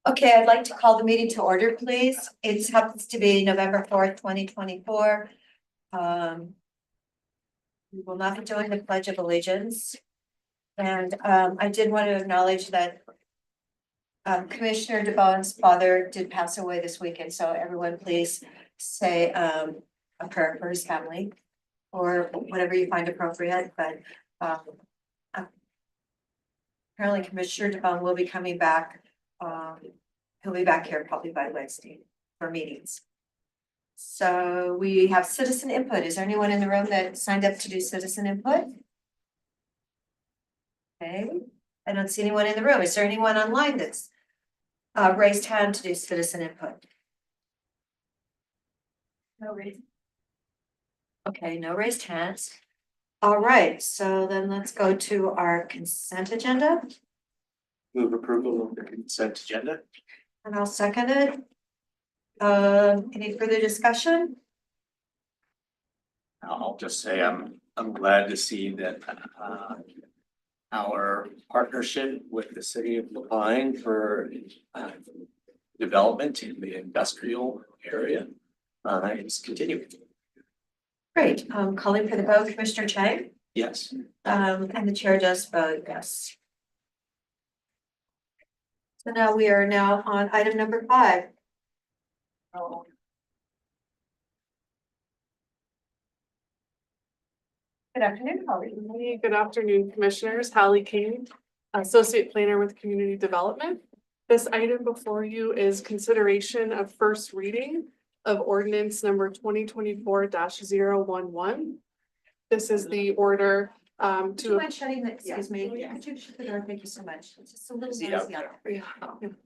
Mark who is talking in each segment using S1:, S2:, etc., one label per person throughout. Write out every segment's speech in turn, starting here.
S1: Okay, I'd like to call the meeting to order, please. It happens to be November 4th, 2024. We will not be doing the Pledge of Allegiance. And I did want to acknowledge that Commissioner DeBonne's father did pass away this weekend, so everyone please say a prayer for his family or whatever you find appropriate, but apparently Commissioner DeBonne will be coming back. He'll be back here probably by Wednesday for meetings. So we have citizen input. Is there anyone in the room that signed up to do citizen input? Okay, I don't see anyone in the room. Is there anyone online that's raised hand to do citizen input? No raised. Okay, no raised hands. All right, so then let's go to our consent agenda.
S2: Move approval of the consent agenda.
S1: And I'll second it. Any further discussion?
S2: I'll just say I'm glad to see that our partnership with the city of Lapine for development in the industrial area is continuing.
S1: Great, calling for the vote, Commissioner Chang,
S2: Yes.
S1: and the chair does vote yes. So now we are on item number 5. Good afternoon, Holly.
S3: Hey, good afternoon, Commissioners. Hallie King, Associate Planner with Community Development. This item before you is consideration of first reading of ordinance number 2024-011. This is the order
S1: Do you
S3: to.
S1: mind shutting the, excuse me,
S3: Yeah.
S1: could you shut the door? Thank you so much. It's just a little
S2: Yeah.
S1: noisy out there.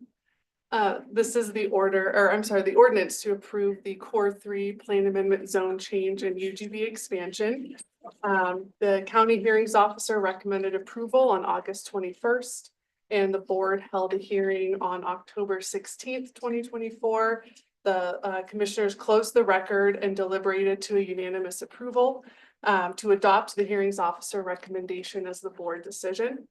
S3: This is the order, or I'm sorry, the ordinance to approve the Core 3 Plan Amendment Zone Change and UGB expansion. The county hearings officer recommended approval on August 21st, and the board held a hearing on October 16th, 2024. The commissioners closed the record and deliberated to a unanimous approval to adopt the hearings officer recommendation as the board decision.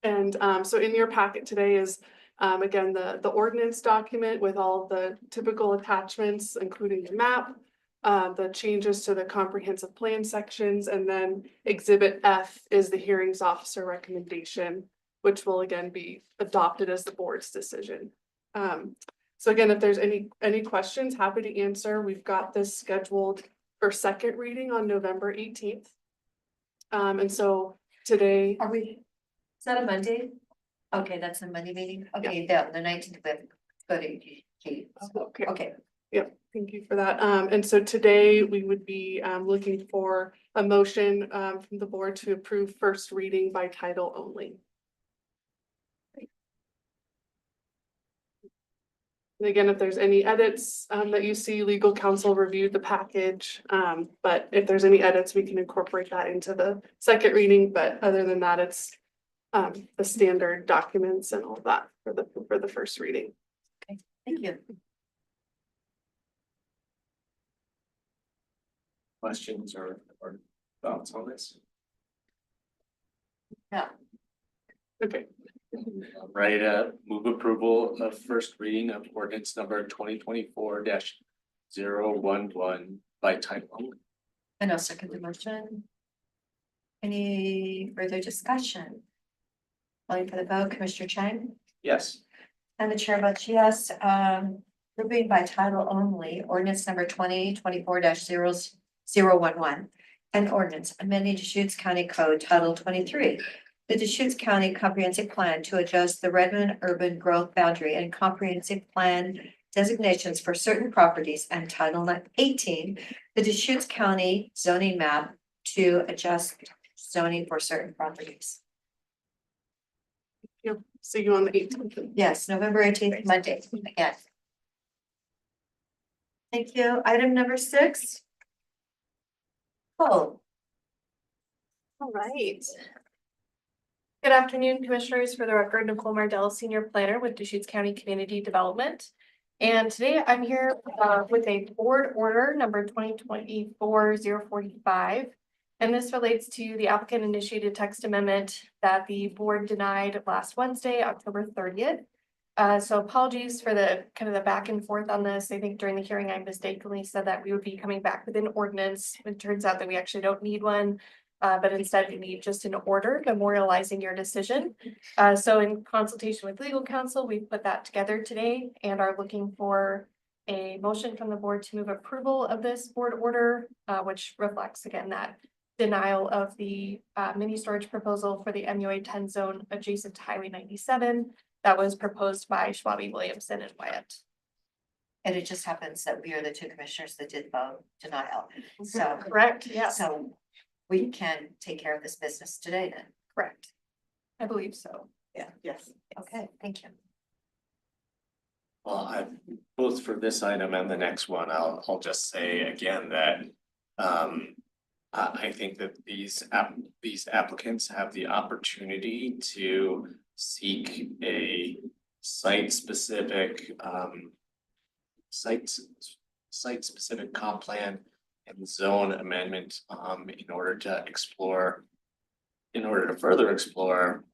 S3: And so in your packet today is again, the ordinance document with all the typical attachments, including the map, the changes to the comprehensive plan sections, and then Exhibit F is the hearings officer recommendation, which will again be adopted as the board's decision. So again, if there's any questions, happy to answer. We've got this scheduled for second reading on November 18th. And so today.
S1: Is that a Monday? Okay, that's a Monday meeting. Okay, the 19th, go to Kate.
S3: Okay.
S1: Okay.
S3: Yep, thank you for that. And so today we would be looking for a motion from the board to approve first reading by title only. And again, if there's any edits that you see, legal counsel reviewed the package. But if there's any edits, we can incorporate that into the second reading. But other than that, it's the standard documents and all that for the first reading.
S1: Okay, thank you.
S2: Questions or thoughts on this?
S1: Yeah.
S3: Okay.
S2: Right, move approval of first reading of ordinance number 2024-011 by title only.
S1: And I'll second the motion. Any further discussion? Calling for the vote, Commissioner Chang,
S2: Yes.
S1: and the chair votes yes. Reading by title only, ordinance number 2024-0011. An ordinance amending Deschutes County Code Title 23. The Deschutes County Comprehensive Plan to adjust the Redmond urban growth boundary and comprehensive plan designations for certain properties, and Title 18, the Deschutes County zoning map to adjust zoning for certain properties.
S3: Yep. See you on the 18th.
S1: Yes, November 18th, Monday, again. Thank you. Item number 6. Oh.
S4: All right. Good afternoon, Commissioners. For the record, Nicole Mardell, Senior Planner with Deschutes County Community Development. And today I'm here with a board order number 2024-045. And this relates to the applicant initiated text amendment that the board denied last Wednesday, October 30th. So apologies for the kind of the back and forth on this. I think during the hearing, I mistakenly said that we would be coming back with an ordinance. It turns out that we actually don't need one. But instead we need just an order memorializing your decision. So in consultation with legal counsel, we put that together today and are looking for a motion from the board to move approval of this board order, which reflects again that denial of the mini storage proposal for the MUA 10 zone adjacent to Highway 97 that was proposed by Schwabi, Williamson, and Wyatt.
S1: And it just happens that we are the two commissioners that did vote denial. So,
S4: Correct, yes,
S1: so we can take care of this business today then.
S4: correct. I believe so.
S1: Yeah.
S4: Yes.
S1: Okay, thank you.
S2: Well, both for this item and the next one, I'll just say again that I think that these applicants have the opportunity to seek a site-specific site-specific comp plan and zone amendment in order to further explore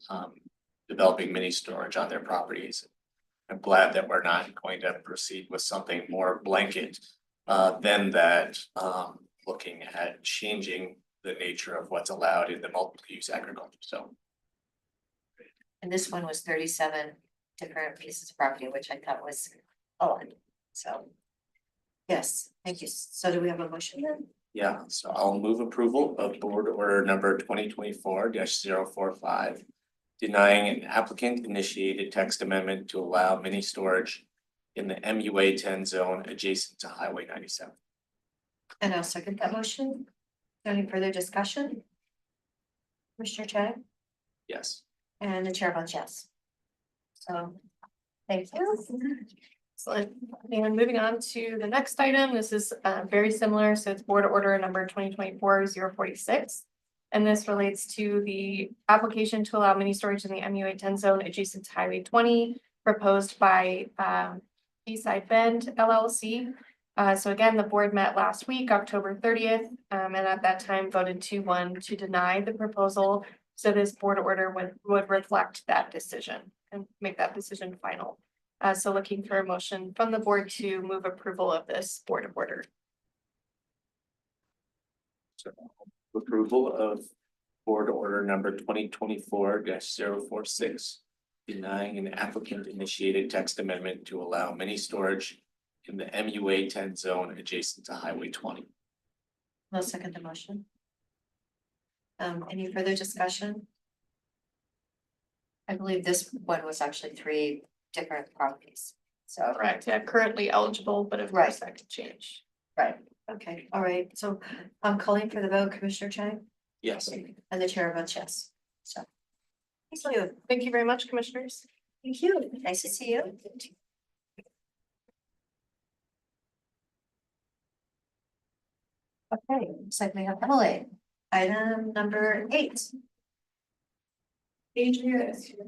S2: developing mini storage on their properties. I'm glad that we're not going to proceed with something more blanket than that, looking at changing the nature of what's allowed in the multiple use agriculture, so.
S1: And this one was 37 different pieces of property, which I thought was a lot. So, yes, thank you. So do we have a motion then?
S2: Yeah, so I'll move approval of board order number 2024-045. Denying an applicant initiated text amendment to allow mini storage in the MUA 10 zone adjacent to Highway 97.
S1: And I'll second that motion. Any further discussion? Commissioner Chang
S2: Yes.
S1: and the chair votes yes. So, thank you.
S4: Excellent. And moving on to the next item, this is very similar. So it's board order number 2024-046. And this relates to the application to allow mini storage in the MUA 10 zone adjacent to Highway 20 proposed by Eastside Bend LLC. So again, the board met last week, October 30th, and at that time voted 2-1 to deny the proposal. So this board order would reflect that decision and make that decision final. So looking for a motion from the board to move approval of this board order.
S2: So approval of board order number 2024-046. Denying an applicant initiated text amendment to allow mini storage in the MUA 10 zone adjacent to Highway 20.
S1: I'll second the motion. Any further discussion? I believe this one was actually 3 different properties. So,
S4: Correct, yeah, currently eligible, but of
S1: Right.
S4: course that could change.
S1: right, okay, all right. So I'm calling for the vote, Commissioner Chang,
S2: Yes.
S1: and the chair votes yes. So, thank you.
S4: Thank you very much, commissioners.
S1: Thank you. Nice to see you. Okay, looks like we have Emily. Item number 8.
S5: Adria is here.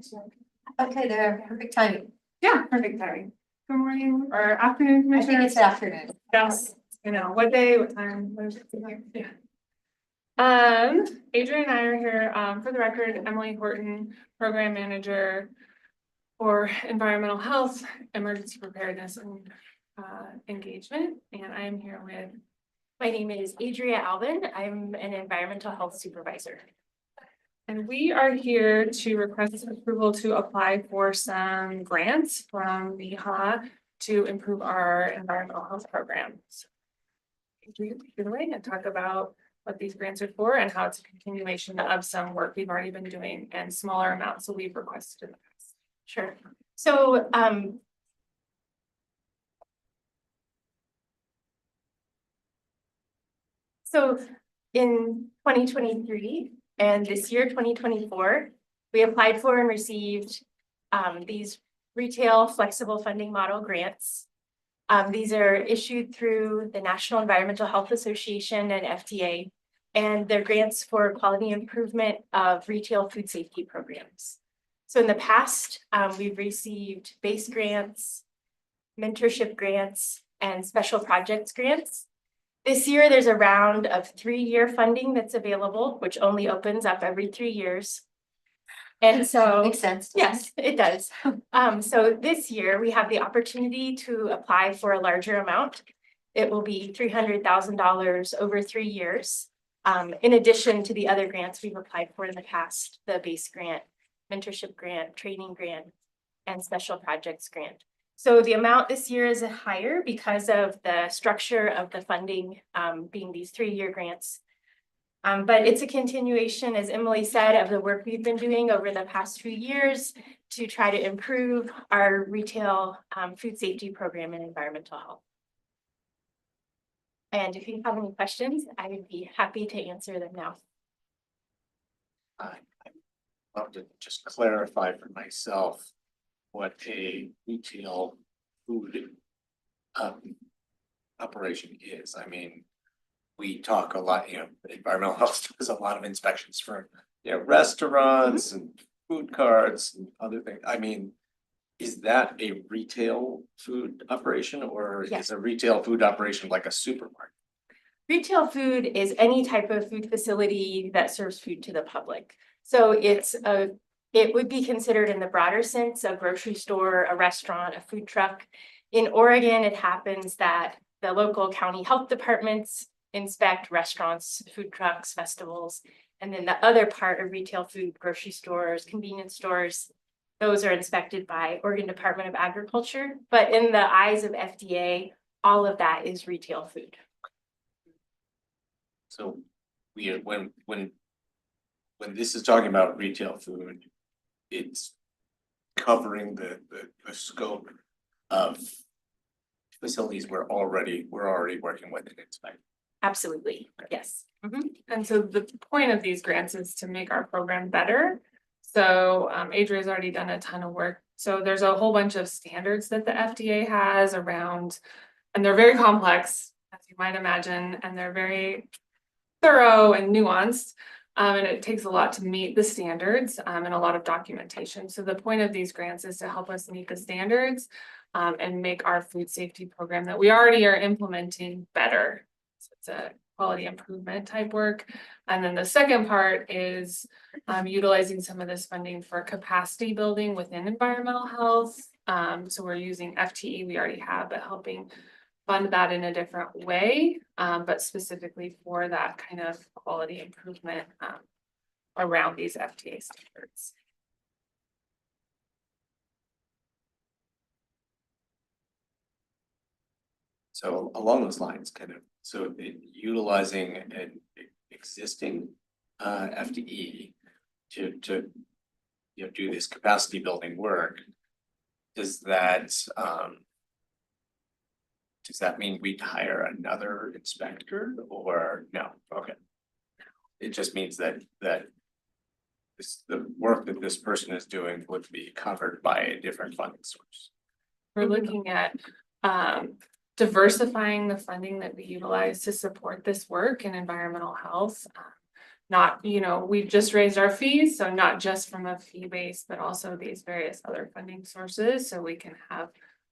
S1: Okay, there, perfect timing.
S5: Yeah, perfect timing. Good morning or afternoon,
S1: I think
S5: commissioners.
S1: it's afternoon.
S5: Yes, you know, what day, what time, what is it here? Yeah. Adrian and I are here, for the record, Emily Horton, Program Manager for Environmental Health, Emergency Preparedness and Engagement, and I am here with.
S6: My name is Adria Alvin. I'm an environmental health supervisor.
S5: And we are here to request approval to apply for some grants from VHA to improve our environmental health programs. Adria, take it away and talk about what these grants are for and how it's a continuation of some work we've already been doing and smaller amounts that we've requested in the past.
S6: Sure. So in 2023 and this year, 2024, we applied for and received these retail flexible funding model grants. These are issued through the National Environmental Health Association and FDA, and they're grants for quality improvement of retail food safety programs. So in the past, we've received base grants, mentorship grants, and special projects grants. This year, there's a round of 3-year funding that's available, which only opens up every 3 years. And so.
S1: Makes sense. doesn't
S6: Yes, it does. So this year we have the opportunity to apply for a larger amount. It will be $300,000 over 3 years. In addition to the other grants we've applied for in the past, the base grant, mentorship grant, training grant, and special projects grant. So the amount this year is higher because of the structure of the funding, being these 3-year grants. But it's a continuation, as Emily said, of the work we've been doing over the past few years to try to improve our retail food safety program and environmental health. And if you have any questions, I would be happy to answer them now.
S2: I'd love to just clarify for myself what a retail food operation is. I mean, we talk a lot, environmental health does a lot of inspections for, restaurants and food carts and other things. I mean, is that a retail food operation or
S6: Yes.
S2: is a retail food operation like a supermarket?
S6: Retail food is any type of food facility that serves food to the public. So it would be considered in the broader sense, a grocery store, a restaurant, a food truck. In Oregon, it happens that the local county health departments inspect restaurants, food trucks, festivals, and then the other part of retail food, grocery stores, convenience stores, those are inspected by Oregon Department of Agriculture. But in the eyes of FDA, all of that is retail food.
S2: So when this is talking about retail food, it's covering the scope of facilities we're already working with and inspecting.
S6: Absolutely, yes.
S5: And so the point of these grants is to make our program better. So Adria's already done a ton of work. So there's a whole bunch of standards that the FDA has around, and they're very complex, as you might imagine, and they're very thorough and nuanced. And it takes a lot to meet the standards and a lot of documentation. So the point of these grants is to help us meet the standards and make our food safety program that we already are implementing better. So it's a quality improvement type work. And then the second part is utilizing some of this funding for capacity building within environmental health. So we're using FTE we already have, but helping fund that in a different way, but specifically for that kind of quality improvement around these FDA standards.
S2: So along those lines, utilizing an existing FTE to do this capacity building work, does that mean we'd hire another inspector or no? Okay. It just means that the work that this person is doing would be covered by a different funding source.
S5: We're looking at diversifying the funding that we utilize to support this work in environmental health. Not, we've just raised our fees, so not just from a fee base, but also these various other funding sources, so we can have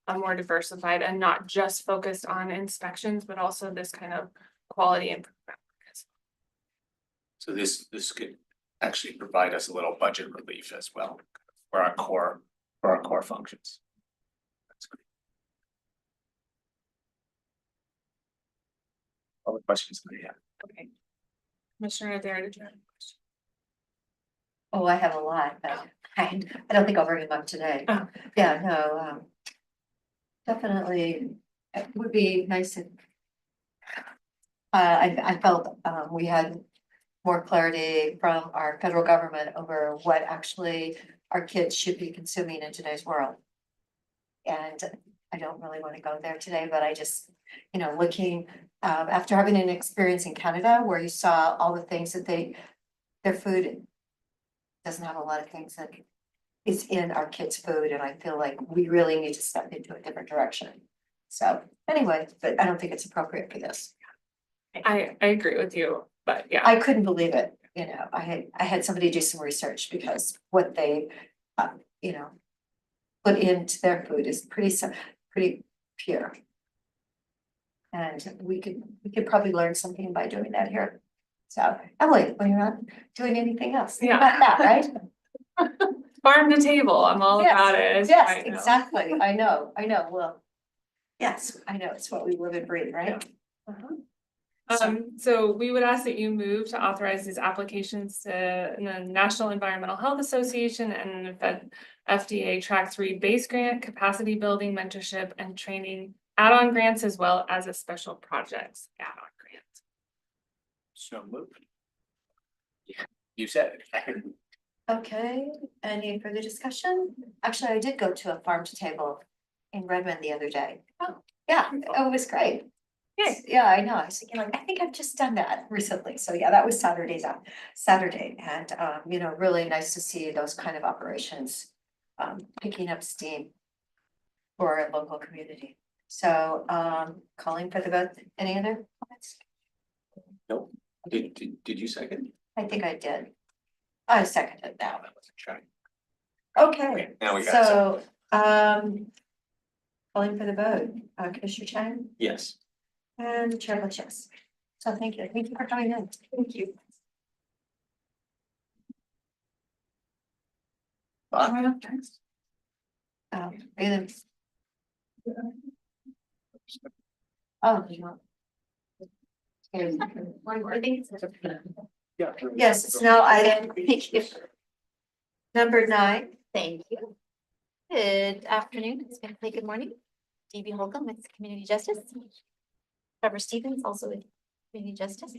S5: a more diversified and not just focused on inspections, but also this kind of quality improvement.
S2: So this could actually provide us a little budget relief as well for our core functions. That's great. All the questions that I have.
S5: Okay. Commissioner Adair, did you have a question?
S1: Oh, I have a lot, but I don't think I'll bring them up today.
S5: Oh.
S1: Yeah, no, definitely, it would be nice if I felt we had more clarity from our federal government over what actually our kids should be consuming in today's world. And I don't really want to go there today, but I just, looking after having an experience in Canada where you saw all the things that their food doesn't have a lot of things that is in our kids' food, and I feel like we really need to step into a different direction. So anyway, but I don't think it's appropriate for this.
S5: I agree with you, but yeah.
S1: I couldn't believe it, I had somebody do some research because what they, put into their food is pretty pure. And we could probably learn something by doing that here. So Emily, when you're not doing anything else, think
S5: Yeah.
S1: about that, right?
S5: Farm to table, I'm all
S1: Yes,
S5: about it. as you
S1: Yes,
S5: might know.
S1: exactly. I know, well. Yes, I know. It's what we live and breathe, right? Uh-huh.
S5: So we would ask that you move to authorize these applications to the National Environmental Health Association and the FDA Track 3 base grant, capacity building, mentorship and training add-on grants, as well as a special projects add-on grant.
S2: So moved. Yeah, you said it.
S1: Okay, any further discussion? Actually, I did go to a farm to table in Redmond the other day. Oh, yeah, it was great. Yes, yeah, I know. I was thinking like, I think I've just done that recently. So yeah, that was Saturday. And really nice to see those kind of operations picking up steam for our local community. So calling for the vote. Any other comments?
S2: Nope. Did you second?
S1: I think I did. I seconded
S2: No,
S1: that.
S2: that wasn't trying.
S1: Okay,
S2: Now we got it.
S1: so calling for the vote, Commissioner Chang
S2: Yes.
S1: and Chair votes yes. So thank you for coming in. Thank you. Really. Oh, you want. Yes, it's now item number 9.
S7: Thank you. Good afternoon. It's been good morning. DB Holcomb with Community Justice. Trevor Stevens, also with Community Justice.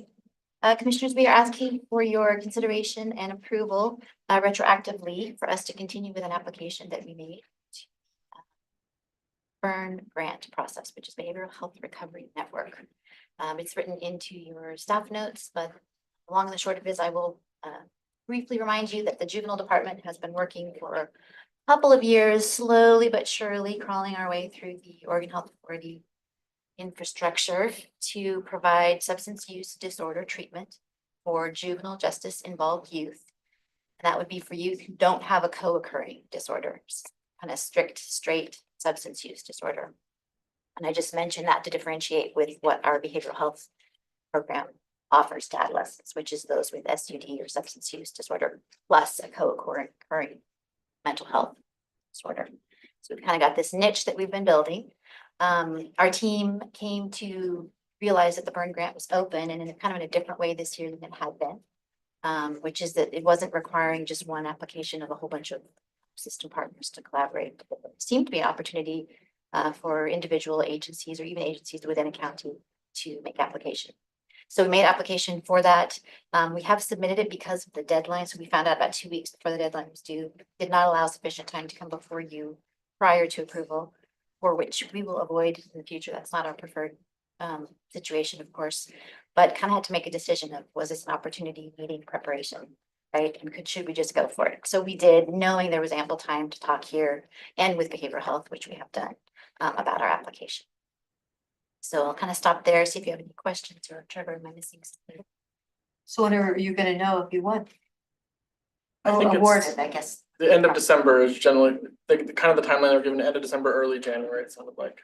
S7: Commissioners, we are asking for your consideration and approval retroactively for us to continue with an application that we made. Burn grant process, which is Behavioral Health Recovery Network. It's written into your staff notes, but long and the short of it is I will briefly remind you that the juvenile department has been working for a couple of years, slowly but surely crawling our way through the Oregon Health Authority infrastructure to provide substance use disorder treatment for juvenile justice involved youth. And that would be for youth who don't have a co-occurring disorder, kind of strict, straight substance use disorder. And I just mentioned that to differentiate with what our behavioral health program offers to adolescents, which is those with SUD or substance use disorder, plus a co-occurring mental health disorder. So we've kind of got this niche that we've been building. Our team came to realize that the burn grant was open and in kind of in a different way this year than it had been, which is that it wasn't requiring just one application of a whole bunch of system partners to collaborate. It seemed to be an opportunity for individual agencies or even agencies within a county to make application. So we made application for that. We have submitted it because of the deadline. So we found out about 2 weeks before the deadline was due, did not allow sufficient time to come before you prior to approval, for which we will avoid in the future. That's not our preferred situation, of course, but kind of had to make a decision of, was this an opportunity needing preparation, right? And should we just go for it? So we did, knowing there was ample time to talk here and with behavioral health, which we have done about our application. So I'll kind of stop there, see if you have any questions, or Trevor, am I missing something?
S1: So when are you gonna know if you won?
S8: I think it's
S1: Awarded, I guess.
S8: the end of December is generally the kind of the timeline they're given, end of December, early January, it sounded like.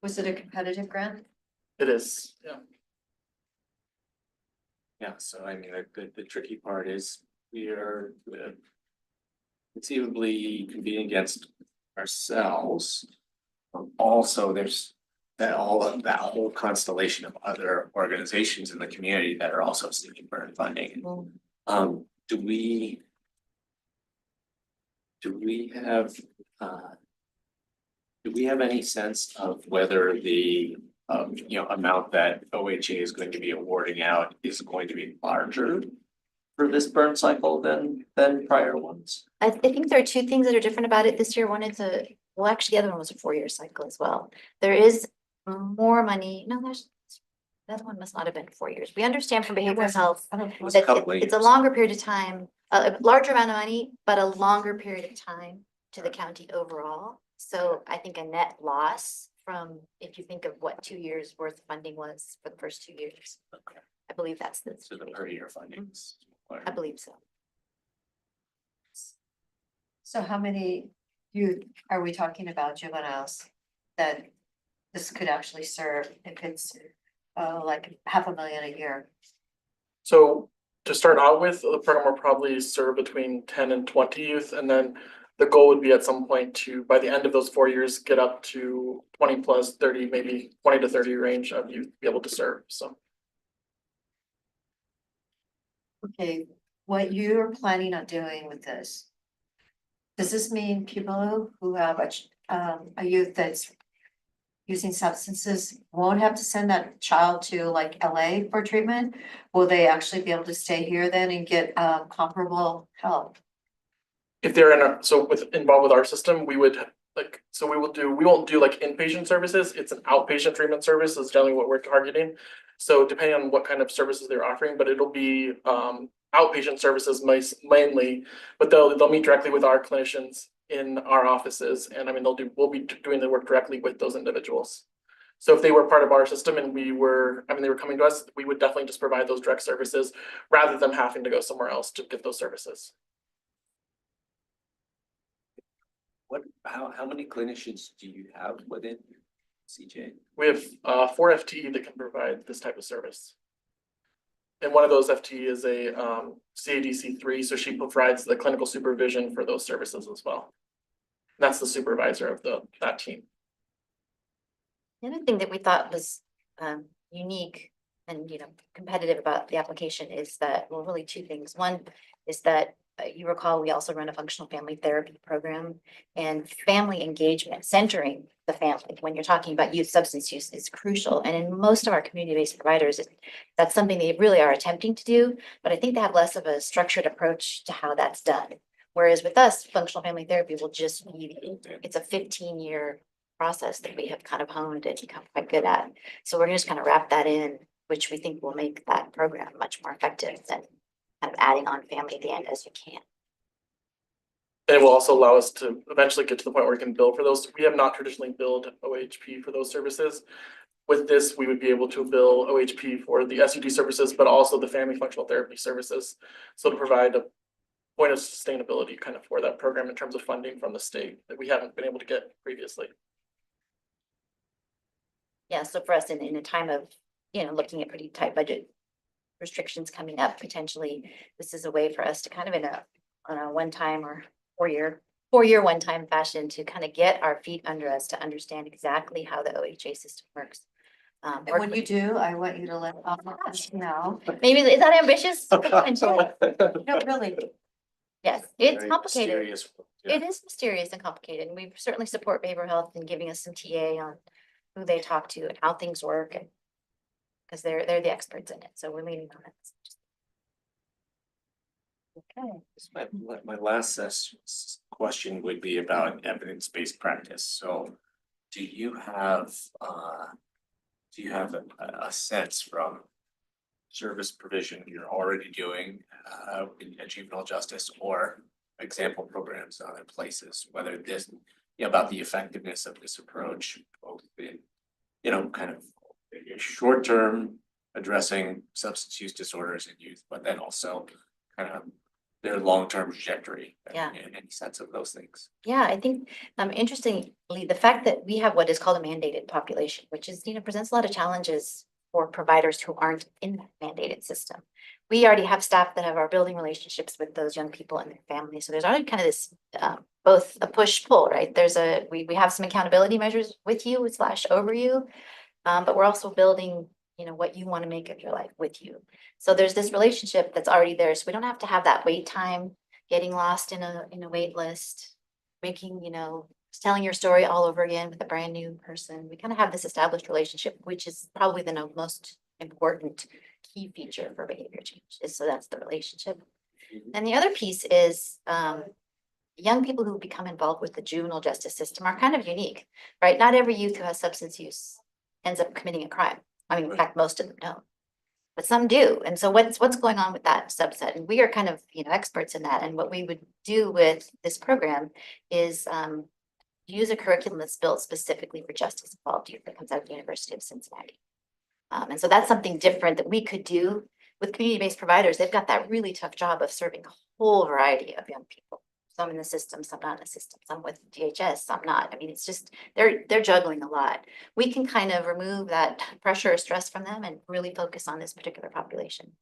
S1: Was it a competitive grant?
S8: It is, yeah.
S2: Yeah, so I mean, the tricky part is we are conceivably competing against ourselves. Also, there's that whole constellation of other organizations in the community that are also seeking burn funding. Do we have any sense of whether the amount that OHA is going to be awarding out is going to be larger for this burn cycle than prior ones?
S7: I think there are two things that are different about it this year. One is well, actually, the other one was a 4-year cycle as well. There is more money. No, the other one must not have been 4 years. We understand from behavioral health
S2: It was a
S7: that
S2: couple of
S7: it's a
S2: years.
S7: longer period of time, a larger amount of money, but a longer period of time to the county overall. So I think a net loss from, if you think of what 2 years worth of funding was for the first 2 years.
S2: Okay.
S7: I believe that's the
S2: So the per year fundings.
S7: I believe so.
S1: So how many youth are we talking about, juveniles, that this could actually serve if it's like $500,000 a year?
S8: So to start out with, the program will probably serve between 10 and 20 youth, and then the goal would be at some point to, by the end of those 4 years, get up to 20 plus 30, maybe 20 to 30 range of youth to be able to serve, so.
S1: Okay, what you're planning on doing with this? Does this mean people who have a youth that's using substances won't have to send that child to like LA for treatment? Will they actually be able to stay here then and get comparable help?
S8: If they're involved with our system, we would we won't do like inpatient services. It's an outpatient treatment service is generally what we're targeting. So depending on what kind of services they're offering, but it'll be outpatient services mainly, but they'll meet directly with our clinicians in our offices. And I mean, we'll be doing the work directly with those individuals. So if they were part of our system and they were coming to us, we would definitely just provide those direct services rather than having to go somewhere else to get those services.
S9: How many clinicians do you have within CJ?
S8: We have 4 FTE that can provide this type of service. And one of those FTE is a CADC3, so she provides the clinical supervision for those services as well. And that's the supervisor of that team.
S7: The other thing that we thought was unique and competitive about the application is that, well, really two things. One is that you recall we also run a functional family therapy program, and family engagement, centering the family when you're talking about youth substance use is crucial. And in most of our community-based providers, that's something they really are attempting to do, but I think they have less of a structured approach to how that's done. Whereas with us, functional family therapy will just be, it's a 15-year process that we have kind of honed and become quite good at. So we're just kind of wrap that in, which we think will make that program much more effective than kind of adding on family at the end as you can.
S8: And it will also allow us to eventually get to the point where we can bill for those. We have not traditionally billed OHP for those services. With this, we would be able to bill OHP for the SUD services, but also the family functional therapy services. So to provide a point of sustainability kind of for that program in terms of funding from the state that we haven't been able to get previously.
S7: Yeah, so for us in a time of, looking at pretty tight budget restrictions coming up, potentially, this is a way for us to kind of on a one-time or four-year one-time fashion to kind of get our feet under us to understand exactly how the OHA system works.
S1: And when you do, I want you to let us know.
S7: Maybe, is that ambitious? Potentially.
S1: No, really.
S7: Yes, it's
S2: Very
S7: complicated.
S2: mysterious. Yeah.
S7: It is mysterious and complicated, and we certainly support behavioral health and giving us some TA on who they talk to and how things work, and because they're the experts in it, so we're leaning on it. Okay.
S2: My last question would be about evidence-based practice. So do you have a sense from service provision you're already doing in juvenile justice or example programs in other places, whether this, about the effectiveness of this approach, both in, kind of short-term addressing substance use disorders in youth, but then also kind of their long-term trajectory.
S7: Yeah.
S2: In any sense of those things.
S7: Yeah, I think interestingly, the fact that we have what is called a mandated population, which is, presents a lot of challenges for providers who aren't in that mandated system. We already have staff that are building relationships with those young people and their families. So there's already kind of this both a push-pull, right? We have some accountability measures with you / over you, but we're also building what you want to make of your life with you. So there's this relationship that's already there. So we don't have to have that wait time, getting lost in a wait list, making, telling your story all over again with a brand new person. We kind of have this established relationship, which is probably the most important key feature for behavior change. So that's the relationship. And the other piece is young people who become involved with the juvenile justice system are kind of unique, right? Not every youth who has substance use ends up committing a crime. I mean, in fact, most of them don't, but some do. And so what's going on with that subset? And we are kind of, experts in that. And what we would do with this program is use a curriculum that's built specifically for justice involved youth that comes out of the University of Cincinnati. And so that's something different that we could do with community-based providers. They've got that really tough job of serving a whole variety of young people. Some in the system, some not in the system, some with DHS, some not. I mean, it's just, they're juggling a lot. We can kind of remove that pressure or stress from them and really focus on this particular population.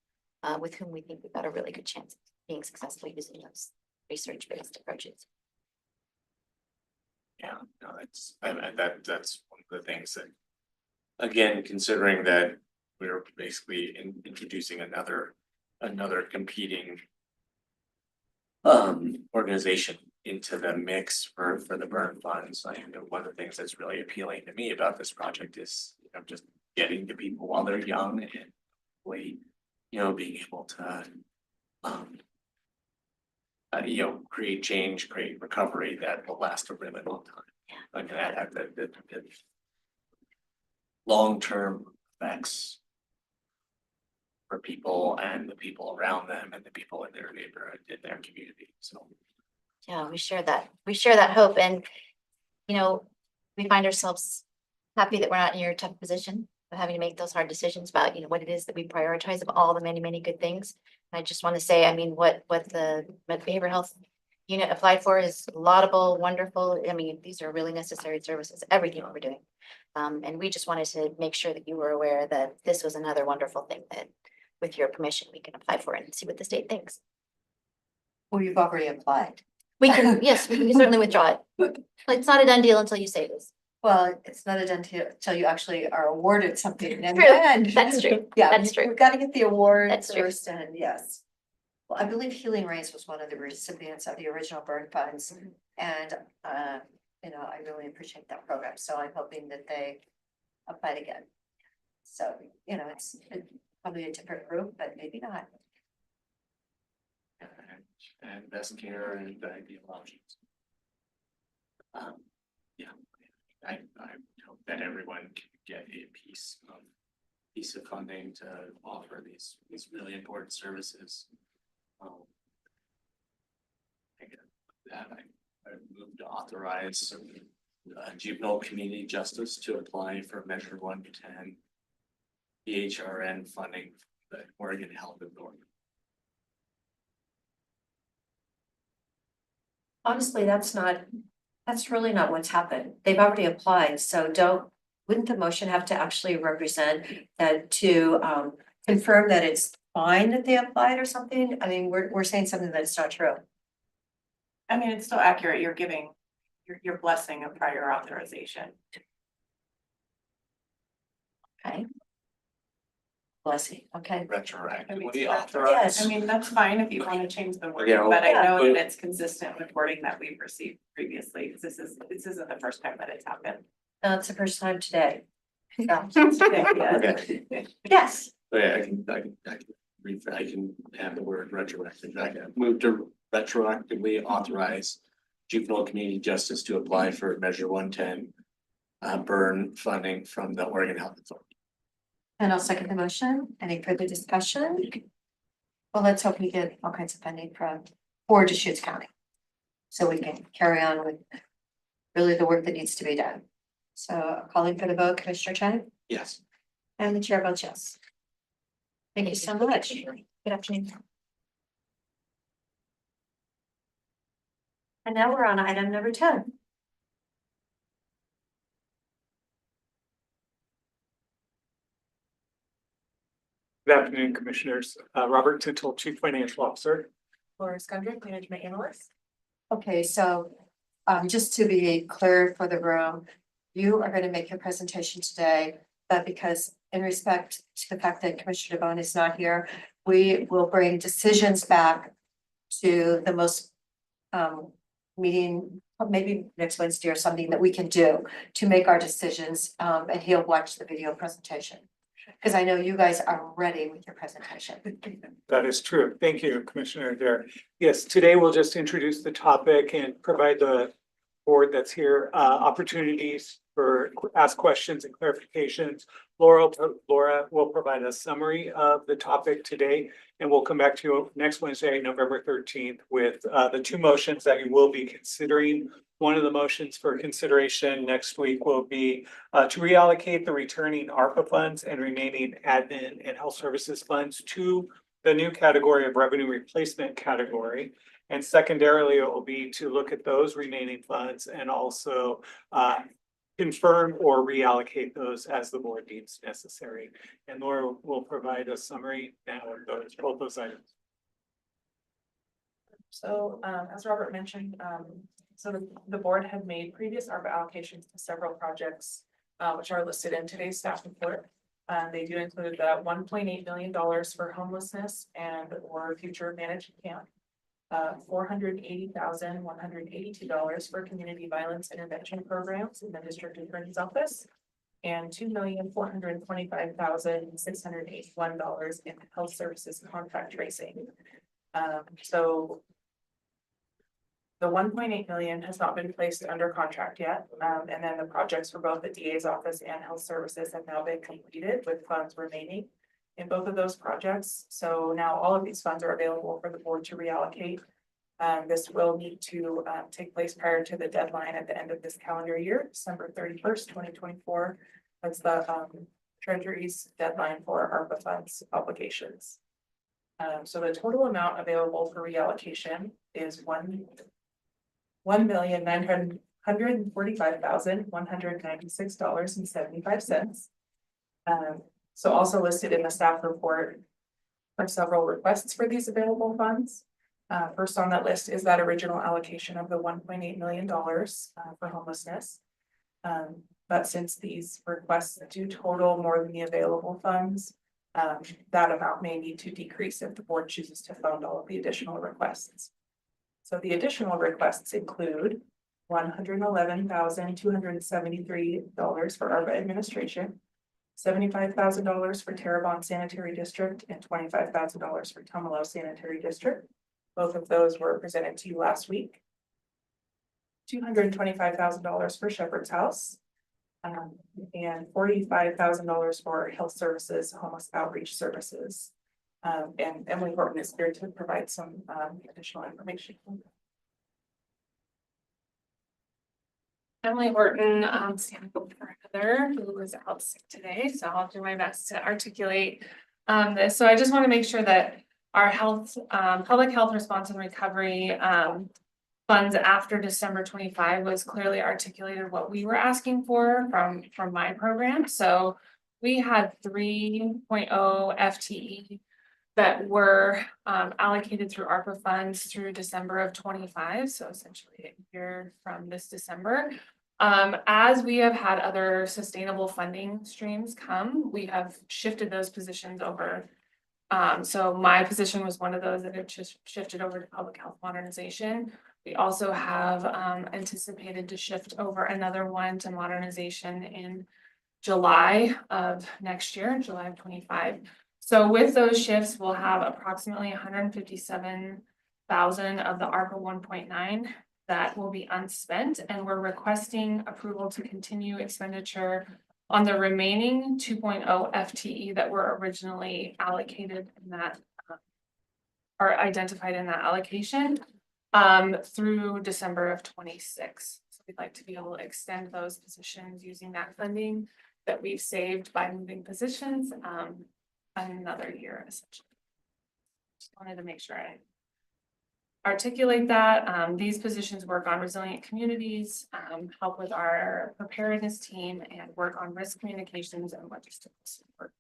S7: with whom we think we've got a really good chance of being successful using those research-based approaches.
S2: Yeah, no, that's one of the things that, again, considering that we're basically introducing another competing organization into the mix for the burn funds. I know one of the things that's really appealing to me about this project is, just getting to people while they're young and hopefully, being able to create change, create recovery that will last a really long time. Like that, the long-term effects for people and the people around them and the people in their neighborhood, in their community, so.
S7: Yeah, we share that hope, and, we find ourselves happy that we're not in your tough position of having to make those hard decisions about, what it is that we prioritize of all the many, many good things. I just want to say, I mean, what the behavioral health unit applied for is laudable, wonderful. I mean, these are really necessary services, everything that we're doing. And we just wanted to make sure that you were aware that this was another wonderful thing that, with your permission, we can apply for and see what the state thinks.
S1: Well, you've already applied.
S7: We can, yes, we can certainly withdraw it. It's not a done deal until you say it is.
S1: Well, it's not a done deal until you actually are awarded something. And
S7: True.
S1: then-
S7: That's true.
S1: Yeah,
S7: That's true.
S1: we've got to get the award
S7: That's true.
S1: first, and yes. Well, I believe Healing Rays was one of the recipients of the original burn funds, and I really appreciate that program, so I'm hoping that they apply it again. So, it's probably a different group, but maybe not.
S2: And best care and ideal options. Yeah, I hope that everyone can get a piece of funding to offer these really important services. I move to authorize juvenile community justice to apply for Measure 110 EHRN funding, the Oregon Health Authority.
S1: Honestly, that's really not what's happened. They've already applied, so wouldn't the motion have to actually represent that to confirm that it's fine that they applied or something? I mean, we're saying something that's not true.
S10: I mean, it's still accurate. You're giving your blessing of prior authorization.
S1: Okay. Blessing, okay.
S2: Retroactively
S1: Yes.
S2: authorized.
S10: I mean, that's fine if you want to change the word,
S2: Yeah,
S10: but I
S1: yeah.
S10: know that it's consistent with wording that we've received previously, because this isn't the first time that it's happened.
S1: No, it's the first time today. Yeah.
S2: Okay.
S1: Yes,
S2: So yeah, I can have the word retroactive. I can move to retroactively authorize juvenile community justice to apply for Measure 110 burn funding from the Oregon Health Authority.
S1: and I'll second the motion. Any further discussion? Well, let's hope we get all kinds of funding for Deschutes County. So we can carry on with really the work that needs to be done. So calling for the vote, Commissioner Chang,
S2: Yes.
S1: and the chair votes yes. Thank you so much.
S7: Good afternoon.
S1: And now we're on item number 10.
S11: Good afternoon, Commissioners. Robert Tintle, Chief Financial Officer.
S1: Laura Skundrich, Management Analyst. Okay, so just to be clear for the room, you are going to make your presentation today, but because in respect to the fact that Commissioner DeBonne is not here, we will bring decisions back to the most meeting, maybe next Wednesday or something that we can do to make our decisions, and he'll watch the video presentation. Because I know you guys are ready with your presentation.
S11: That is true. Thank you, Commissioner Adair. Yes, today we'll just introduce the topic and provide the board that's here opportunities for ask questions and clarifications. Laura will provide a summary of the topic today, and we'll come back to you next Wednesday, November 13th, with the two motions that you will be considering. One of the motions for consideration next week will be to reallocate the returning ARPA funds and remaining admin and health services funds to the new category of revenue replacement category. And secondarily, it will be to look at those remaining funds and also confirm or reallocate those as the board deems necessary. And Laura will provide a summary now of those, both those items.
S5: So, as Robert mentioned, so the board had made previous ARPA allocations to several projects, which are listed in today's staff report. They do include the $1.8 million for homelessness and or future managed camp. $480,182 for community violence intervention programs in the district attorney's office. And $2,425,681 in health services contract tracing. So the 1.8 million has not been placed under contract yet. And then the projects for both the DA's office and health services have now been completed with funds remaining in both of those projects. So now all of these funds are available for the board to reallocate. This will need to take place prior to the deadline at the end of this calendar year, December 31st, 2024. That's the Treasury's deadline for ARPA funds obligations. So the total amount available for reallocation is $1,945,196.75. So also listed in the staff report are several requests for these available funds. First on that list is that original allocation of the $1.8 million for homelessness. But since these requests do total more than the available funds, that amount may need to decrease if the board chooses to fund all of the additional requests. So the additional requests include $111,273 for ARPA administration, $75,000 for Terrebonne Sanitary District, and $25,000 for Tumalo Sanitary District. Both of those were presented to you last week. $225,000 for Shepherd's House. And $45,000 for health services, homeless outreach services. And Emily Horton is here to provide some additional information. Emily Horton, standing up for Heather, who is out sick today, so I'll do my best to articulate this. So I just want to make sure that our health, public health response and recovery funds after December 25 was clearly articulated what we were asking for from my program. So we had 3.0 FTE that were allocated through ARPA funds through December of 25. So essentially a year from this December. As we have had other sustainable funding streams come, we have shifted those positions over. So my position was one of those that have just shifted over to public health modernization. We also have anticipated to shift over another one to modernization in July of next year, July of 25. So with those shifts, we'll have approximately 157,000 of the ARPA 1.9 that will be unspent, and we're requesting approval to continue expenditure on the remaining 2.0 FTE that were originally allocated in that are identified in that allocation through December of 26. So we'd like to be able to extend those positions using that funding that we've saved by moving positions another year essentially. Just wanted to make sure I articulate that. These positions work on resilient communities, help with our preparedness team, and work on risk communications and logistical support.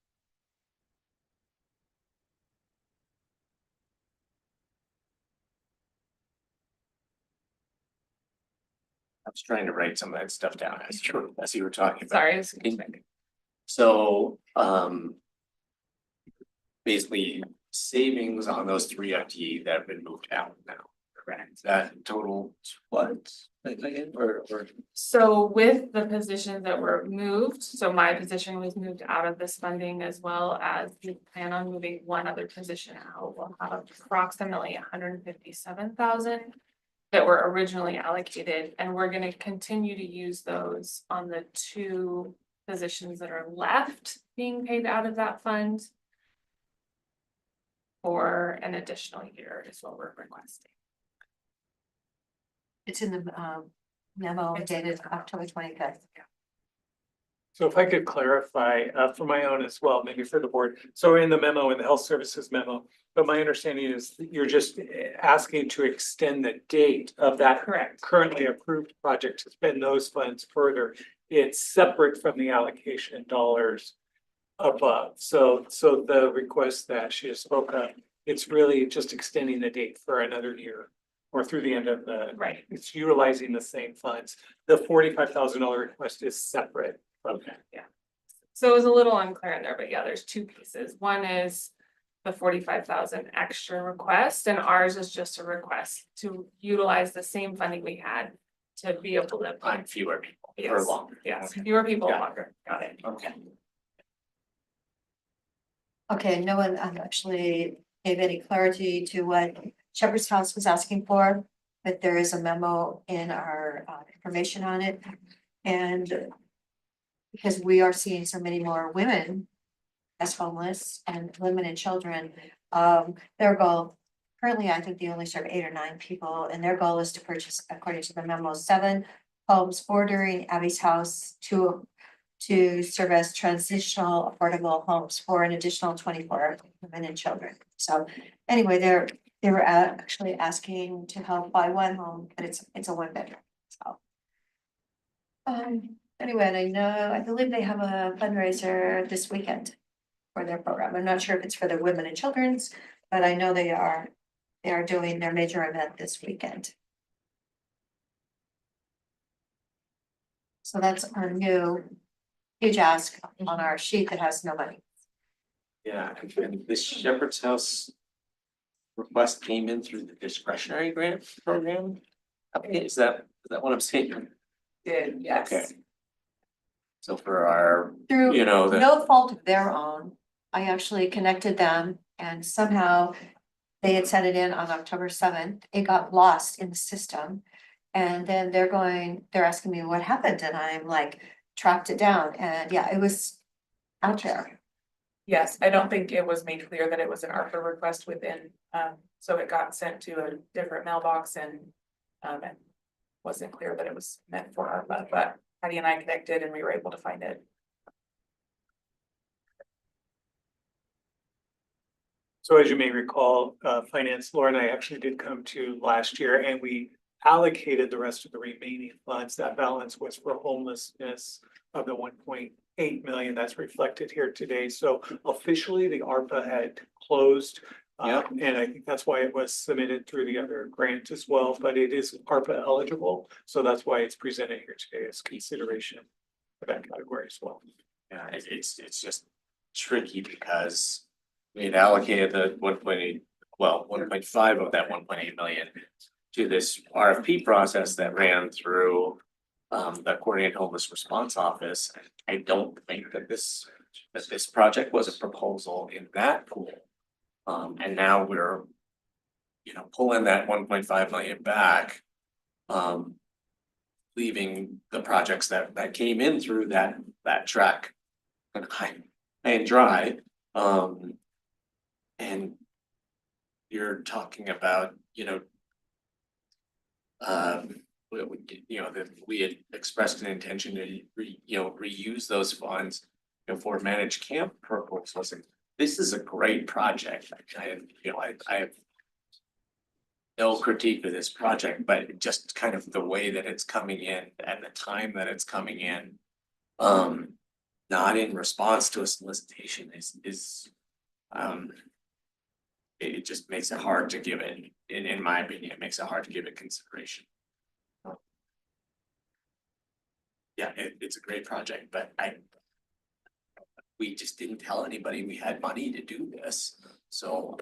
S2: I was trying to write some of that stuff down as you were talking about.
S5: Sorry.
S2: So, basically savings on those 3 FTE that have been moved out now, correct? That total what? Or
S5: So with the positions that were moved, so my position was moved out of this funding as well as we plan on moving one other position out. We'll have approximately 157,000 that were originally allocated, and we're going to continue to use those on the 2 positions that are left being paid out of that fund for an additional year is what we're requesting.
S1: It's in the memo dated October 25th.
S11: So if I could clarify, for my own as well, maybe for the board, so in the memo, in the health services memo, but my understanding is that you're just asking to extend the date of that
S5: Correct.
S11: currently approved project to spend those funds further. It's separate from the allocation dollars above. So the request that she has spoke of, it's really just extending the date for another year or through the end of the,
S5: Right.
S11: it's utilizing the same funds. The $45,000 request is separate from that.
S5: So it was a little unclear in there, but yeah, there's two pieces. One is the 45,000 extra request, and ours is just a request to utilize the same funding we had to be able to.
S2: On fewer people for
S5: Yes.
S2: longer.
S5: Yes,
S2: Okay.
S5: fewer people
S2: Got it.
S5: longer. Got it.
S2: Okay.
S1: Okay, no one actually gave any clarity to what Shepherd's House was asking for, but there is a memo in our information on it. And because we are seeing so many more women as homeless and women and children, their goal, currently, I think they only serve 8 or 9 people, and their goal is to purchase, according to the memo, 7 homes bordering Abby's house to serve as transitional affordable homes for an additional 24 women and children. So anyway, they were actually asking to help buy 1 home, but it's a 1-bedroom, so. Anyway, and I believe they have a fundraiser this weekend for their program. I'm not sure if it's for the women and children's, but I know they are doing their major event this weekend. So that's our new huge ask on our sheet that has no money.
S2: Yeah, and the Shepherd's House request came in through the discretionary grant program. Okay, is that what I'm saying?
S10: Did, yes.
S2: Okay. So for our,
S1: Through
S2: you know, the,
S1: no fault of their own, I actually connected them and somehow they had sent it in on October 7th. It got lost in the system. And then they're asking me what happened, and I'm like, tracked it down, and yeah, it was out there.
S5: Yes, I don't think it was made clear that it was an ARPA request within, so it got sent to a different mailbox and it wasn't clear that it was meant for ARPA, but Patty and I connected and we were able to find it.
S11: So as you may recall, Finance, Laura and I actually did come to last year and we allocated the rest of the remaining funds. That balance was for homelessness of the 1.8 million that's reflected here today. So officially the ARPA had closed.
S2: Yep.
S11: And I think that's why it was submitted through the other grant as well, but it is ARPA eligible. So that's why it's presented here today as consideration for that category as well.
S2: yeah, it's just tricky because we had allocated the 1.8, well, 1.5 of that 1.8 million to this RFP process that ran through the Coordinated Homeless Response Office. I don't think that this project was a proposal in that pool. And now we're, you know, pulling that 1.5 million back. Leaving the projects that came in through that track high and dry. And you're talking about, you know, that we had expressed an intention to reuse those funds, you know, for managed camp purposes. And this is a great project. I have no critique of this project, but just kind of the way that it's coming in and the time that it's coming in. Not in response to a solicitation is it just makes it hard to give it, in my opinion, it makes it hard to give it consideration. Yeah, it's a great project, but we just didn't tell anybody we had money to do this, so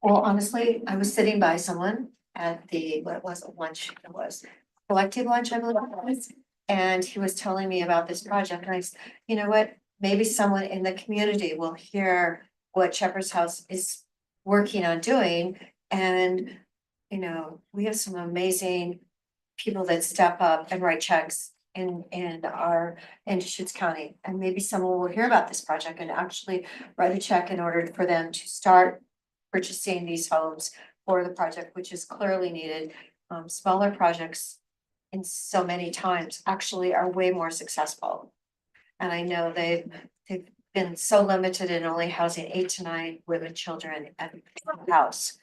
S1: Well, honestly, I was sitting by someone at the, what was it, lunch, it was collective lunch, I believe it was. And he was telling me about this project, and I said, you know what, maybe someone in the community will hear what Shepherd's House is working on doing. And, you know, we have some amazing people that step up and write checks in Deschutes County. And maybe someone will hear about this project and actually write a check in order for them to start purchasing these homes for the project, which is clearly needed. Smaller projects in so many times actually are way more successful. And I know they've been so limited in only housing 8 to 9 women, children at the house.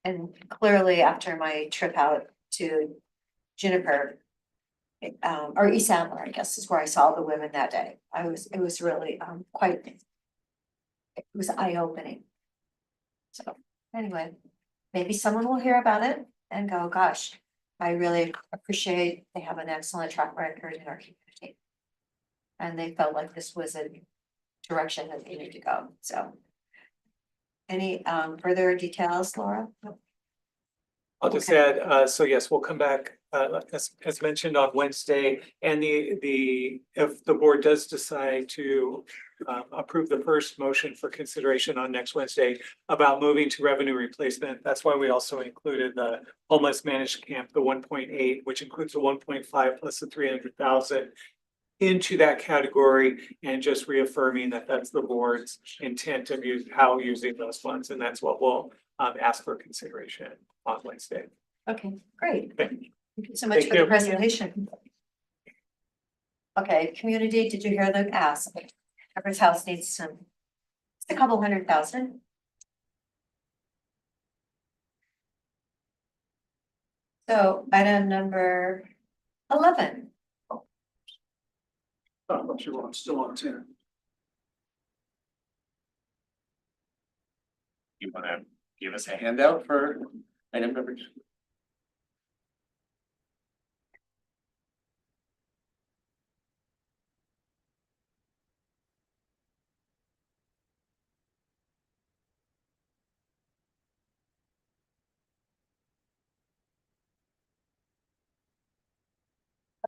S1: And clearly after my trip out to Juniper, or East Ambler, I guess is where I saw the women that day. It was really, it was eye-opening. So anyway, maybe someone will hear about it and go, gosh, I really appreciate, they have an excellent track record in our community. And they felt like this was a direction that they need to go, so. Any further details, Laura?
S11: I'll just
S1: Okay.
S11: add, so yes, we'll come back, as mentioned on Wednesday. And if the board does decide to approve the first motion for consideration on next Wednesday about moving to revenue replacement, that's why we also included the homeless managed camp, the 1.8, which includes the 1.5 plus the 300,000 into that category, and just reaffirming that that's the board's intent of using those funds, and that's what we'll ask for consideration on Wednesday.
S1: Okay, great.
S11: Okay.
S1: Thank you so much
S11: Thank
S1: for the
S11: you.
S1: presentation. Okay, community, did you hear the ask? Every house needs some, it's a couple 100,000. So item number 11.
S11: I'm still on 10.
S2: You wanna give us a handout for item number 2?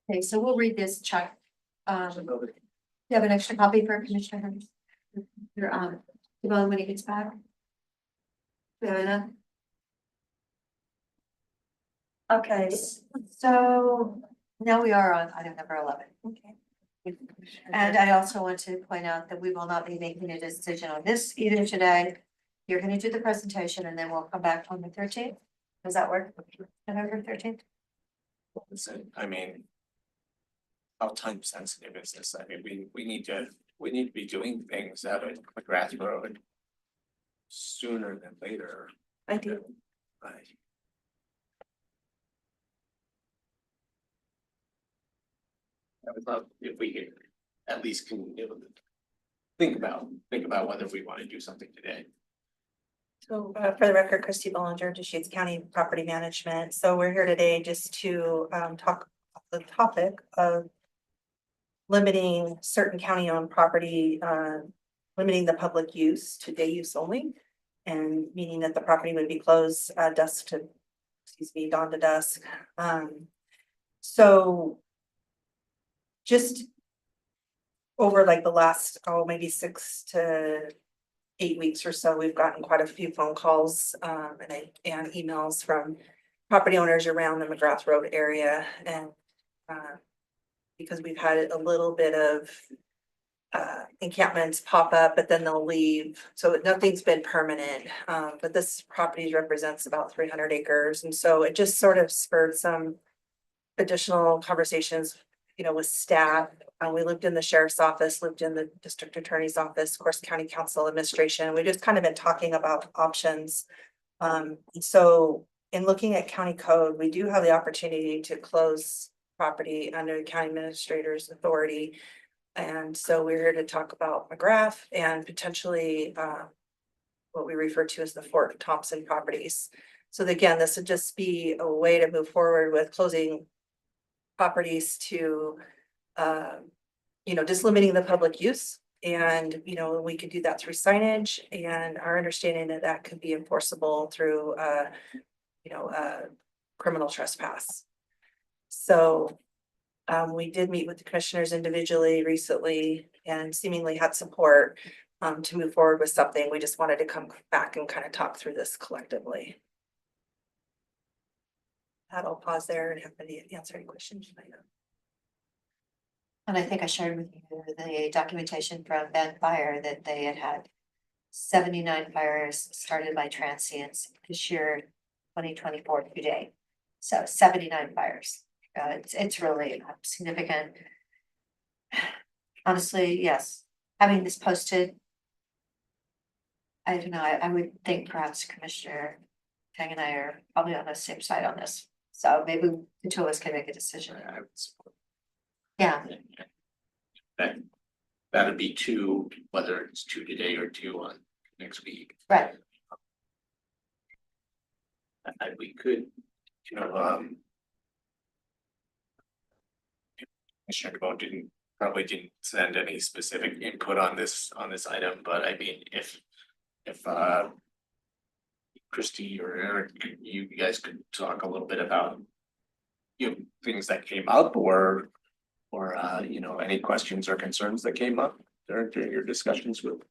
S1: Okay, so we'll read this, Chuck. You have an extra copy for Commissioner Henry? Your, Devon, when he gets back? We have enough? Okay, so now we are on item number 11. Okay. And I also want to point out that we will not be making a decision on this either today. You're gonna do the presentation and then we'll come back on the 13th. Does that work? November 13th?
S2: I mean, how time sensitive is this? I mean, we need to be doing things out at McGrath Road sooner than later.
S10: I do.
S2: Right. I would love if we could at least think about whether we want to do something today.
S12: So for the record, Christy Bollinger, Deschutes County Property Management. So we're here today just to talk the topic of limiting certain county-owned property, limiting the public use to day use only. And meaning that the property would be closed dawn to dusk. So just over like the last, maybe 6 to 8 weeks or so, we've gotten quite a few phone calls and emails from property owners around the McGrath Road area. And because we've had a little bit of encampments pop up, but then they'll leave. So nothing's been permanent. But this property represents about 300 acres. And so it just sort of spurred some additional conversations, with staff. We lived in the sheriff's office, lived in the district attorney's office, of course, county council administration. We just kind of been talking about options. So in looking at county code, we do have the opportunity to close property under the county administrator's authority. And so we're here to talk about McGrath and potentially what we refer to as the Fort Thompson properties. So again, this would just be a way to move forward with closing properties to, just limiting the public use. And, we could do that through signage, and our understanding that could be enforceable through, criminal trespass. So we did meet with the commissioners individually recently and seemingly had support to move forward with something. We just wanted to come back and kind of talk through this collectively. I'll pause there and have any answer any questions you might have.
S1: And I think I shared with you the documentation from Ben Fire that they had 79 fires started by transients this year, 2024 today. So 79 fires. It's really significant. Honestly, yes, having this posted. I don't know, I would think perhaps Commissioner Tang and I are probably on the same side on this, so maybe the two of us can make a decision.
S2: I would support
S1: Yeah,
S2: that. That'd be two, whether it's two today or two on next week.
S1: right,
S2: We could, Commissioner DeBonne probably didn't send any specific input on this item, but I mean, if Christie or Eric, you guys could talk a little bit about things that came up or any questions or concerns that came up during your discussions with.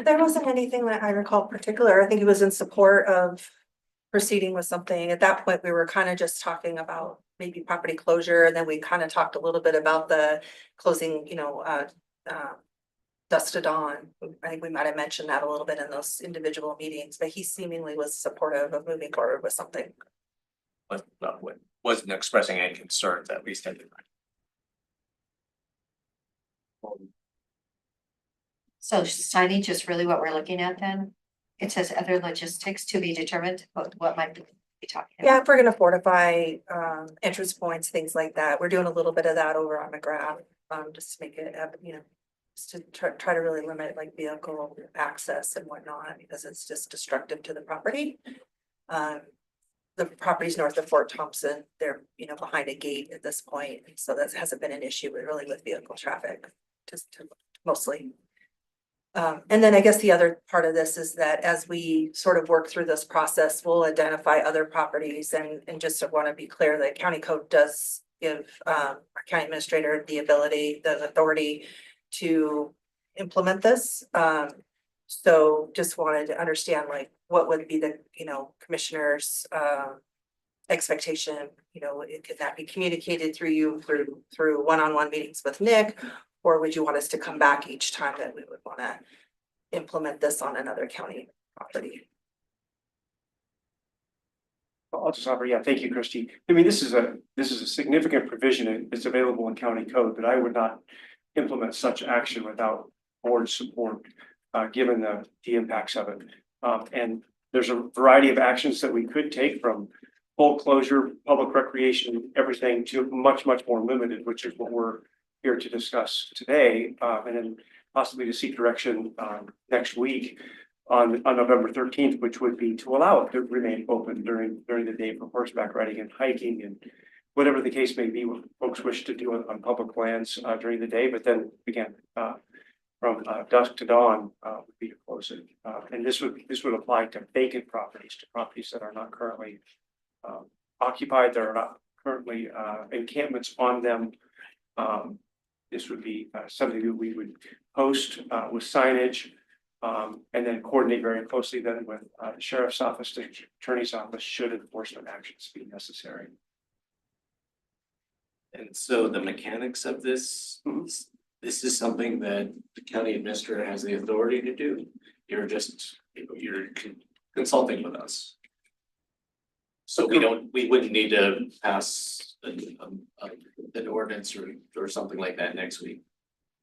S12: There wasn't anything that I recall particular. I think it was in support of proceeding with something. At that point, we were kind of just talking about maybe property closure, and then we kind of talked a little bit about the closing, dusk to dawn. I think we might have mentioned that a little bit in those individual meetings, but he seemingly was supportive of moving forward with something.
S2: Wasn't expressing any concerns, at least at the time.
S1: so signage is really what we're looking at then? It says other logistics to be determined, what might be talking about?
S12: Yeah, if we're gonna fortify entrance points, things like that, we're doing a little bit of that over on McGrath. Just to make it, just to try to really limit like vehicle access and whatnot, because it's just destructive to the property. The properties north of Fort Thompson, they're, behind a gate at this point, and so that hasn't been an issue really with vehicle traffic, just mostly. And then I guess the other part of this is that as we sort of work through this process, we'll identify other properties and just want to be clear that county code does give our county administrator the authority to implement this. So just wanted to understand like what would be the, commissioner's expectation, could that be communicated through you through one-on-one meetings with Nick? Or would you want us to come back each time that we would want to implement this on another county property?
S13: I'll just offer, yeah, thank you, Christie. I mean, this is a significant provision. It's available in county code, but I would not implement such action without board support, given the impacts of it. And there's a variety of actions that we could take, from full closure, public recreation, everything, to much more limited, which is what we're here to discuss today, and then possibly to seek direction next week on November 13th, which would be to allow it to remain open during the day for horseback riding and hiking and whatever the case may be, what folks wish to do on public lands during the day. But then again, from dusk to dawn would be to close it. And this would apply to vacant properties, to properties that are not currently occupied, there are not currently encampments on them. This would be something that we would post with signage, and then coordinate very closely then with the sheriff's office, the attorney's office, should enforcement actions be necessary.
S2: And so the mechanics of this, this is something that the county administrator has the authority to do. You're consulting with us. So we wouldn't need to pass an ordinance or something like that next week.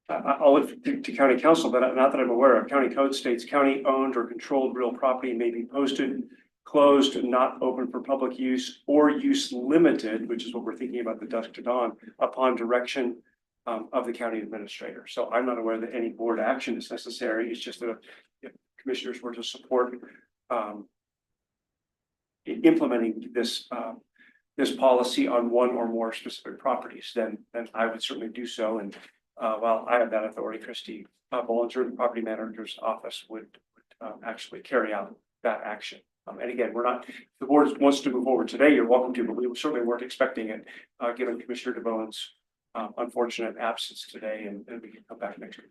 S13: I'll look to county council, but not that I'm aware of. County code states county owned or controlled real property may be posted, closed, and not open for public use, or use limited, which is what we're thinking about the dusk to dawn, upon direction of the county administrator. So I'm not aware that any board action is necessary. It's just that if commissioners were to support implementing this policy on one or more specific properties, then I would certainly do so. And while I have that authority, Christie Bollinger, the property manager's office, would actually carry out that action. And again, if the board wants to move forward today, you're welcome to, but we certainly weren't expecting it, given Commissioner DeBonne's unfortunate absence today, and we can come back next week.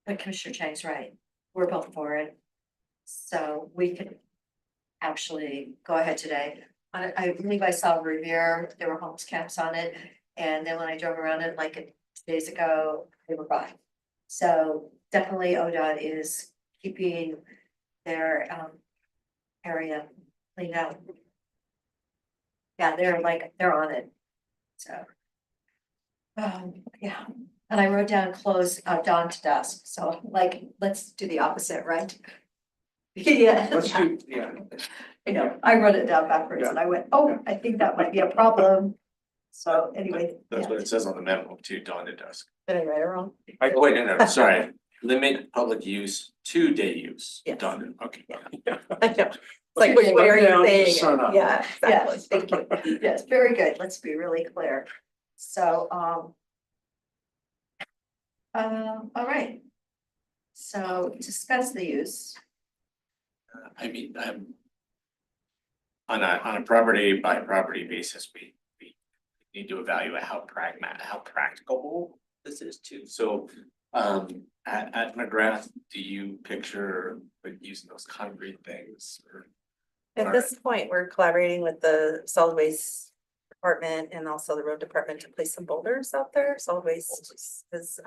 S1: But Commissioner Chang's right, we're both for it. So we could actually go ahead today. I believe I saw Revere, there were homeless camps on it. And then when I drove around it like 2 days ago, they were fine. So definitely ODOT is keeping their area cleaned out. Yeah, they're on it. So. Yeah, and I wrote down close dawn to dusk, so like, let's do the opposite, right? Yeah.
S13: Let's do, yeah,
S1: I know, I wrote it down backwards and I went, oh, I think that might be a problem. So anyway,
S2: That's
S1: yeah.
S2: what it says on the memo too, dawn to dusk.
S1: Did I write it wrong?
S2: Oh, wait, no, sorry, limit public use to day use,
S12: Yes.
S2: dawn, to- okay.
S12: I know. It's like, which way are you saying?
S13: Sun
S12: it?
S13: up.
S12: Yeah, exactly.
S1: Yes, thank you. Yes, very good. Let's be really clear. So, all right. So discuss the use.
S2: I mean, on a property by property basis, we need to evaluate how practicable this is too. So, at McGrath, do you picture like using those concrete things or?
S12: At this point, we're collaborating with the solid waste department and also the road department to place some boulders out there. Solid waste has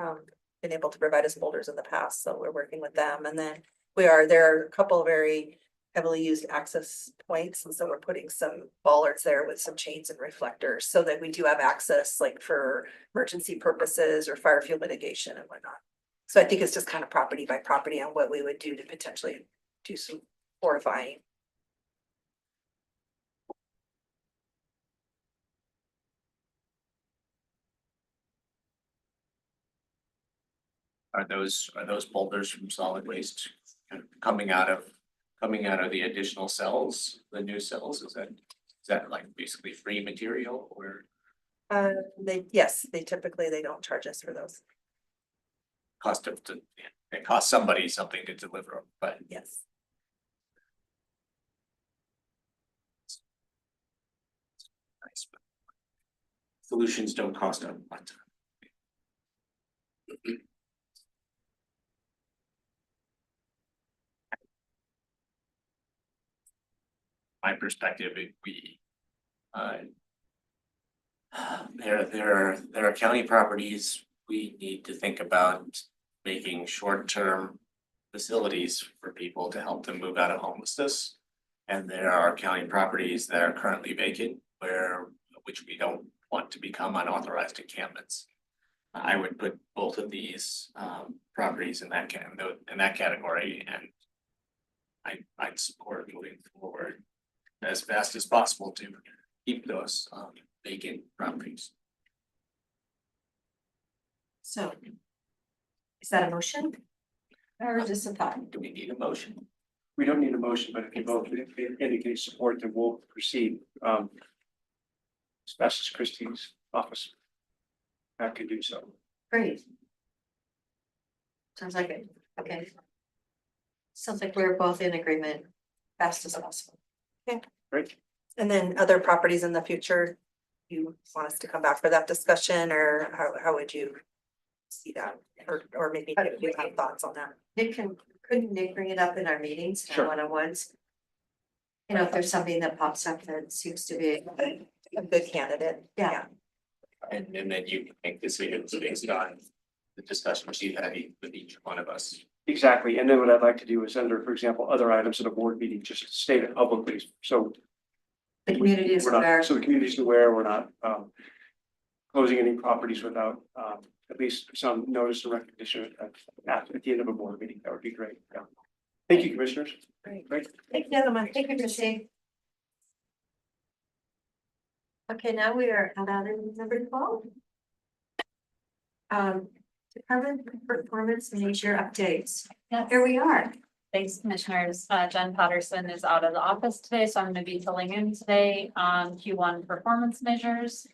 S12: been able to provide us boulders in the past, so we're working with them. And then there are a couple of very heavily used access points, and so we're putting some bollards there with some chains and reflectors so that we do have access, like for emergency purposes or fire fuel mitigation and whatnot. So I think it's just kind of property by property on what we would do to potentially do some fortifying.
S2: Are those boulders from solid waste kind of coming out of the additional cells, the new cells? Is that like basically free material or
S12: Yes, they typically, they don't charge us for those.
S2: it costs somebody something to deliver them, but
S12: Yes.
S2: nice. But solutions don't cost a lot. My perspective, there are county properties, we need to think about making short-term facilities for people to help them move out of homelessness. And there are county properties that are currently vacant which we don't want to become unauthorized encampments. I would put both of these properties in that category, and I'd support moving forward as fast as possible to keep those vacant properties.
S1: So. Is that a motion? Or just a thought?
S2: Do we need a motion?
S13: We don't need a motion, but if you both indicate support, then we'll proceed. As fast as Christie's office. I could do so.
S1: Great. Sounds like it. Okay. Sounds like we're both in agreement, fast as possible.
S13: Great.
S12: And then other properties in the future, you want us to come back for that discussion, or how would you see that? Or maybe if you have thoughts on that.
S1: Couldn't Nick bring it up in our meetings, in our
S13: Sure.
S1: one-on-ones? You know, if there's something that pops up that seems to be,
S12: A good candidate.
S1: Yeah.
S2: And then you can make decisions based on the discussions you had with each one of us.
S13: Exactly. And then what I'd like to do is under, for example, other items at a board meeting, just state it publicly. So
S1: the community is
S13: we're not,
S1: aware.
S13: so the community's aware, we're not closing any properties without at least some notice and recognition at the end of a board meeting. That would be great. Yeah. Thank you, commissioners.
S12: Great.
S13: Great.
S1: Thank you, gentlemen. Thank you, Christine. Okay, now we are at item number 12. Department performance measure updates.
S5: Yes.
S1: Here we are.
S5: Thanks, commissioners. Jen Patterson is out of the office today, so I'm gonna be filling in today on Q1 performance measures.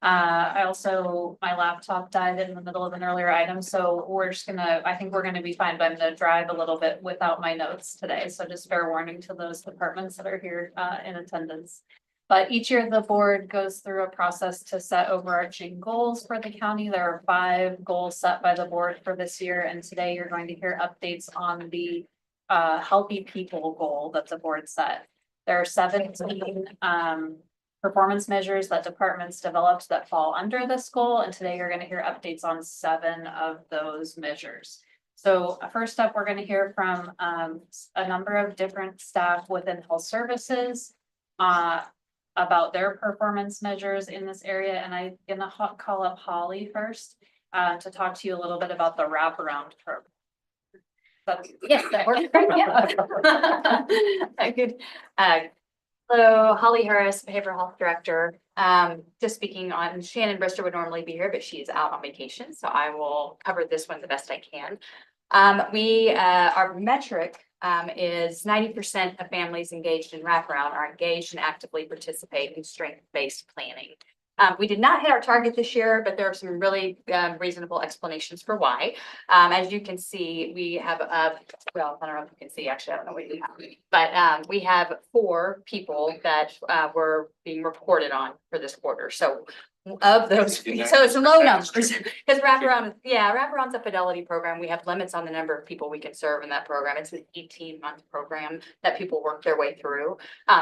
S5: My laptop died in the middle of an earlier item, so I think we're gonna be fine, but I'm gonna drive a little bit without my notes today. So just fair warning to those departments that are here in attendance. But each year the board goes through a process to set overarching goals for the county. There are 5 goals set by the board for this year, and today you're going to hear updates on the healthy people goal that the board set. There are 17 performance measures that departments developed that fall under this goal, and today you're going to hear updates on 7 of those measures. So first up, we're going to hear from a number of different staff within health services.
S14: about their performance measures in this area, and I'm gonna call up Holly first to talk to you a little bit about the wraparound program. But
S6: Yes, that works great, yeah. Good. Hello, Holly Harris, Behavioral Health Director. Just speaking on, Shannon Brister would normally be here, but she is out on vacation, so I will cover this one the best I can. Our metric is 90% of families engaged in wraparound are engaged and actively participate in strength-based planning. We did not hit our target this year, but there are some really reasonable explanations for why. As you can see, we have well, I don't know if you can see, actually, I don't know what you have, but we have 4 people that were being reported on for this quarter. So of those, so it's low numbers, because wraparound's a fidelity program. We have limits on the number of people we can serve in that program. It's an 18-month program that people work their way through.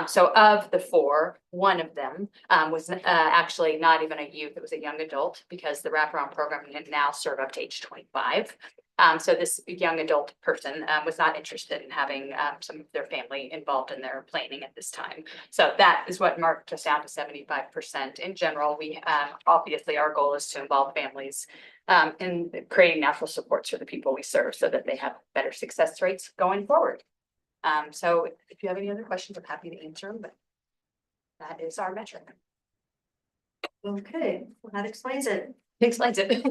S6: So of the 4, one of them was actually not even a youth, it was a young adult, because the wraparound program can now serve up to age 25. So this young adult person was not interested in having some of their family involved in their planning at this time. So that is what marked us down to 75%. In general, we obviously our goal is to involve families in creating natural supports for the people we serve so that they have better success rates going forward. So if you have any other questions, I'm happy to answer them, but that is our metric.
S1: Okay, well, that explains it.
S6: Explains it.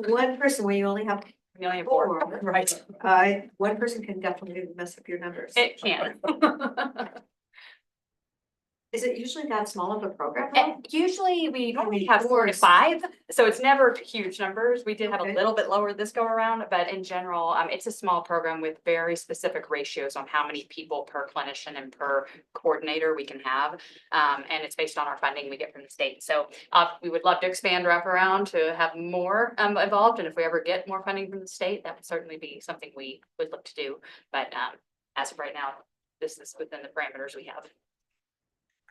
S1: One person where you only have
S6: We only have 4,
S1: 4.
S6: right?
S1: One person can definitely mess up your numbers.
S6: It can.
S1: Is it usually that small of a program?
S6: And usually we normally have 4 to 5, so it's never huge numbers. We did have a little bit lower this go around, but in general, it's a small program with very specific ratios on how many people per clinician and per coordinator we can have. And it's based on our funding we get from the state. So we would love to expand wraparound to have more involved. And if we ever get more funding from the state, that would certainly be something we would look to do. But as of right now, this is within the parameters we have.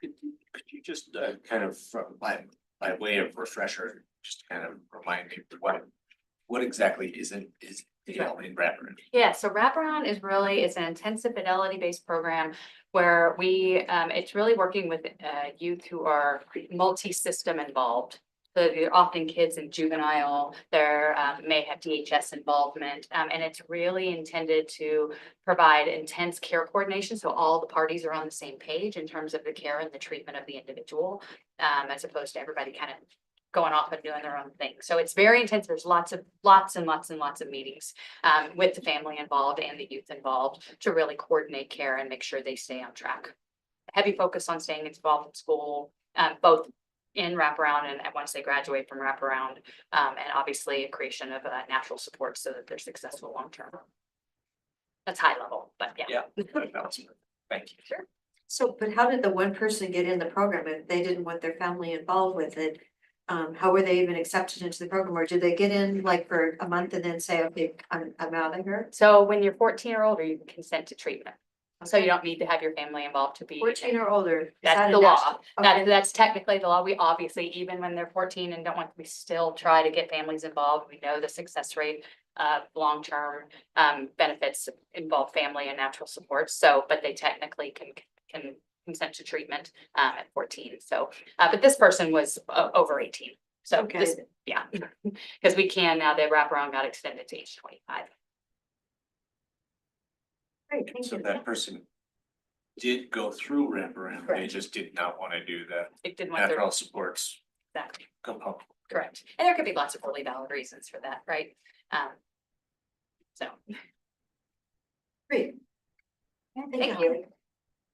S2: Could you just kind of by way of refresher, just kind of remind me what exactly is in wraparound?
S6: Yeah, so wraparound is really, it's an intensive fidelity based program where it's really working with youth who are multi-system involved. So they're often kids in juvenile, they're may have DHS involvement, and it's really intended to provide intense care coordination. So all the parties are on the same page in terms of the care and the treatment of the individual, as opposed to everybody kind of going off and doing their own thing. So it's very intense. There's lots and lots of meetings with the family involved and the youth involved to really coordinate care and make sure they stay on track. Heavy focus on staying involved in school, both in wraparound and once they graduate from wraparound, and obviously a creation of natural support so that they're successful long-term. That's high level, but yeah.
S2: Thank you.
S6: Sure.
S1: So, but how did the one person get in the program if they didn't want their family involved with it? How were they even accepted into the program, or did they get in like for a month and then say, okay, I'm out of here?
S6: So when you're 14 or older, you can consent to treatment. So you don't need to have your family involved to be
S1: 14 or older. Is
S6: That's
S1: that
S6: the
S1: a
S6: law.
S1: national-
S6: That's technically the law. We obviously, even when they're 14 and don't want, we still try to get families involved. We know the success rate of long-term benefits involve family and natural support. So, but they technically can consent to treatment at 14. So, but this person was over 18. So
S1: Okay.
S6: this, yeah, because we can now, the wraparound got extended to age 25.
S1: Great, thank
S2: So
S1: you.
S2: that person did go through wraparound, they
S6: Correct.
S2: just did not want to do the
S6: It didn't want their,
S2: natural supports
S6: exactly,
S2: component.
S6: correct. And there could be lots of really valid reasons for that, right? So,
S1: Great.
S6: thank you.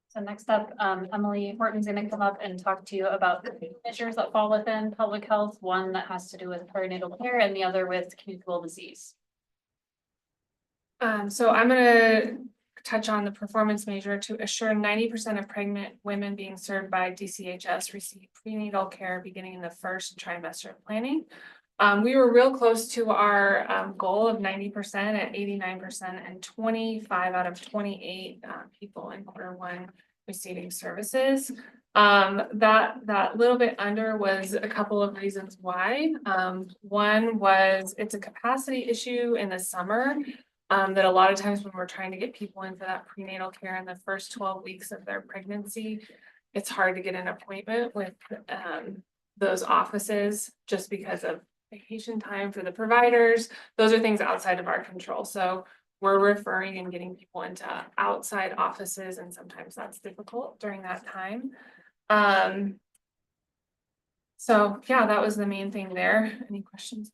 S14: So next up, Emily Horton's gonna come up and talk to you about the measures that fall within public health, one that has to do with perinatal care and the other with communicable disease.
S5: So I'm gonna touch on the performance measure to assure 90% of pregnant women being served by DCHS receive prenatal care beginning in the first trimester of planning. We were real close to our goal of 90% at 89% and 25 out of 28 people in Q1 receiving services. That little bit under was a couple of reasons why. One was it's a capacity issue in the summer. That a lot of times when we're trying to get people in for that prenatal care in the first 12 weeks of their pregnancy, it's hard to get an appointment with those offices just because of vacation time for the providers. Those are things outside of our control. So we're referring and getting people into outside offices, and sometimes that's difficult during that time. So yeah, that was the main thing there. Any questions?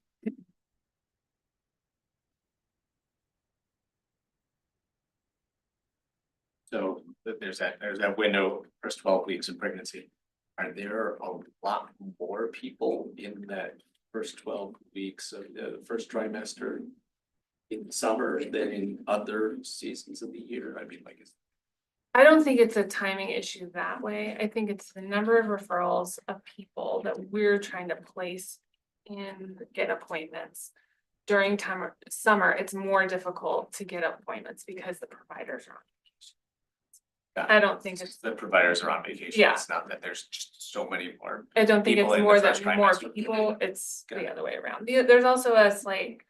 S2: So there's that window, first 12 weeks of pregnancy. Are there a lot more people in that first 12 weeks of the first trimester in summer than in other seasons of the year? I mean, like,
S5: I don't think it's a timing issue that way. I think it's the number of referrals of people that we're trying to place and get appointments. During summer, it's more difficult to get appointments because the providers are on vacation. I don't think it's,
S2: the providers are on vacation.
S5: Yeah.
S2: It's not that there's just so many more.
S5: I don't think
S2: people
S5: it's
S2: in the
S5: more
S2: first
S5: than more
S2: trimester.
S5: people, it's
S2: Got
S5: the other way around. There's also a slight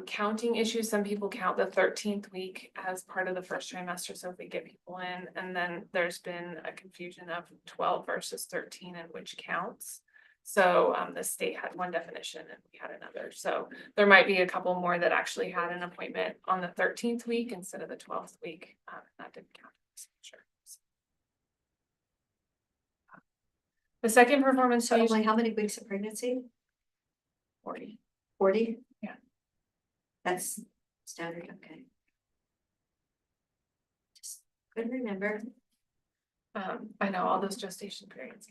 S5: counting issue. Some people count the 13th week as part of the first trimester. So if we get people in, and then there's been a confusion of 12 versus 13 and which counts. So the state had one definition and we had another. So there might be a couple more that actually had an appointment on the 13th week instead of the 12th week. That didn't count. Sure. The second performance
S1: So
S5: change,
S1: Emily, how many weeks of pregnancy?
S5: 40.
S1: 40?
S5: Yeah.
S1: That's standard, okay. Just couldn't remember.
S5: I know all those gestation periods.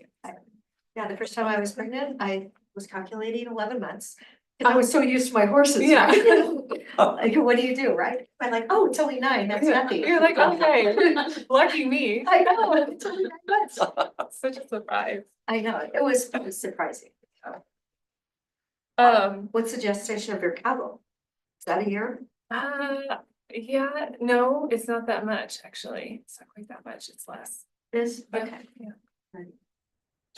S1: Yeah, the first time I was pregnant, I was calculating 11 months. And I was so used to my horses.
S5: Yeah.
S1: Right? Like, what do you do, right? I'm like, oh, it's only 9, that's nothing.
S5: You're like, okay, lucky me.
S1: I know, it's only 9 months.
S5: Such a surprise.
S1: I know, it was surprising. What's the gestation of your cattle? Is that a year?
S5: Yeah, no, it's not that much, actually. It's not quite that much, it's less.
S1: Is,
S5: Yeah,
S1: okay.
S5: yeah.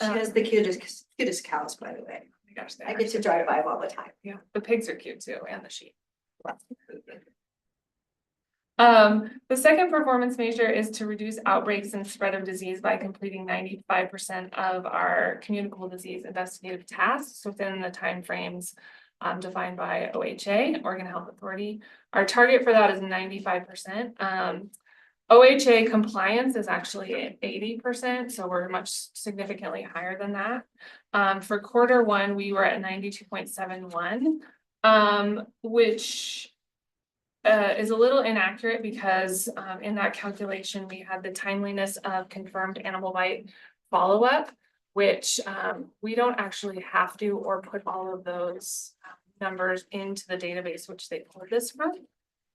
S1: She has the cutest cows, by the way.
S5: Oh my gosh, they
S1: I
S5: are
S1: get to
S5: so
S1: drive by
S5: cute.
S1: them all the time.
S5: Yeah, the pigs are cute too, and the sheep. The second performance measure is to reduce outbreaks and spread of disease by completing 95% of our communicable disease investigative tasks within the timeframes defined by OHA, Oregon Health Authority. Our target for that is 95%. OHA compliance is actually at 80%, so we're much significantly higher than that. For quarter one, we were at 92.71, which is a little inaccurate because in that calculation, we had the timeliness of confirmed animal bite follow-up, which we don't actually have to or put all of those numbers into the database, which they pulled this from.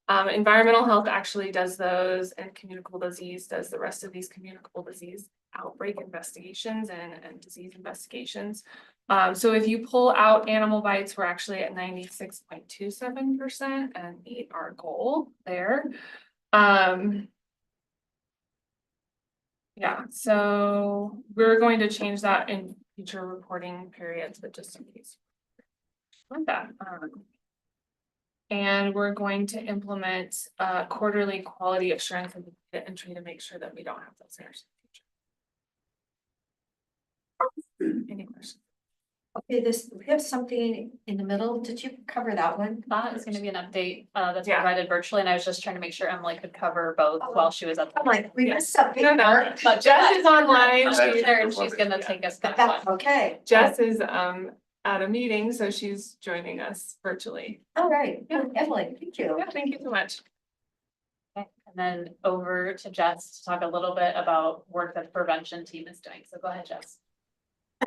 S5: Environmental health actually does those, and communicable disease does the rest of these communicable disease outbreak investigations and disease investigations. So if you pull out animal bites, we're actually at 96.27% and meet our goal there. Yeah, so we're going to change that in future reporting periods, but just in case. Like that. And we're going to implement quarterly quality assurance of the data entry to make sure that we don't have those errors in the future. Any questions?
S1: Okay, we have something in the middle. Did you cover that one?
S14: That is gonna be an update that's
S5: Yeah.
S14: provided virtually, and I was just trying to make sure Emily could cover both while she was at the.
S1: I'm like, we missed something.
S5: No, but Jess is online.
S14: She's there and she's gonna take us that one.
S1: Okay.
S5: Jess is at a meeting, so she's joining us virtually.
S1: All right, Emily, thank you.
S5: Yeah, thank you so much.
S14: Okay, and then over to Jess to talk a little bit about work that the prevention team is doing. So go ahead, Jess.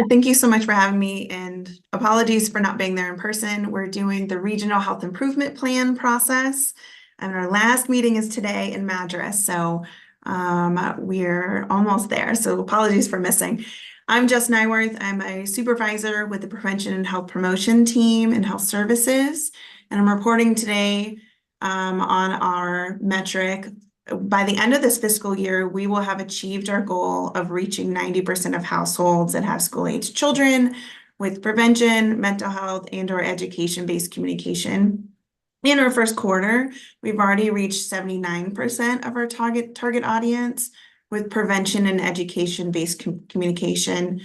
S15: Thank you so much for having me, and apologies for not being there in person. We're doing the Regional Health Improvement Plan process, and our last meeting is today in Madras, so we're almost there, so apologies for missing. I'm Jess Nyworth. I'm a supervisor with the Prevention and Health Promotion team in Health Services, and I'm reporting today on our metric. By the end of this fiscal year, we will have achieved our goal of reaching 90% of households that have school-aged children with prevention, mental health, and/or education-based communication. In our first quarter, we've already reached 79% of our target audience with prevention and education-based communication.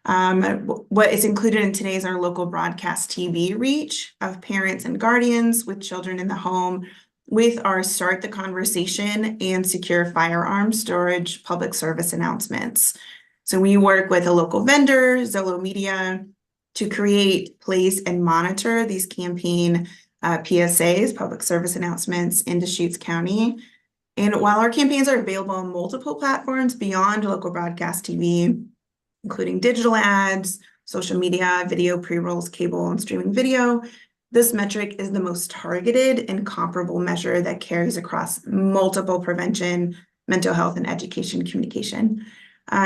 S15: What is included in today is our local broadcast TV reach of parents and guardians with children in the home with our Start the Conversation and Secure Firearms Storage public service announcements. So we work with a local vendor, Zillow Media, to create, place, and monitor these campaign PSAs, public service announcements in Deschutes County. And while our campaigns are available on multiple platforms beyond local broadcast TV, including digital ads, social media, video pre-rolls, cable, and streaming video, this metric is the most targeted and comparable measure that carries across multiple prevention, mental health, and education communication.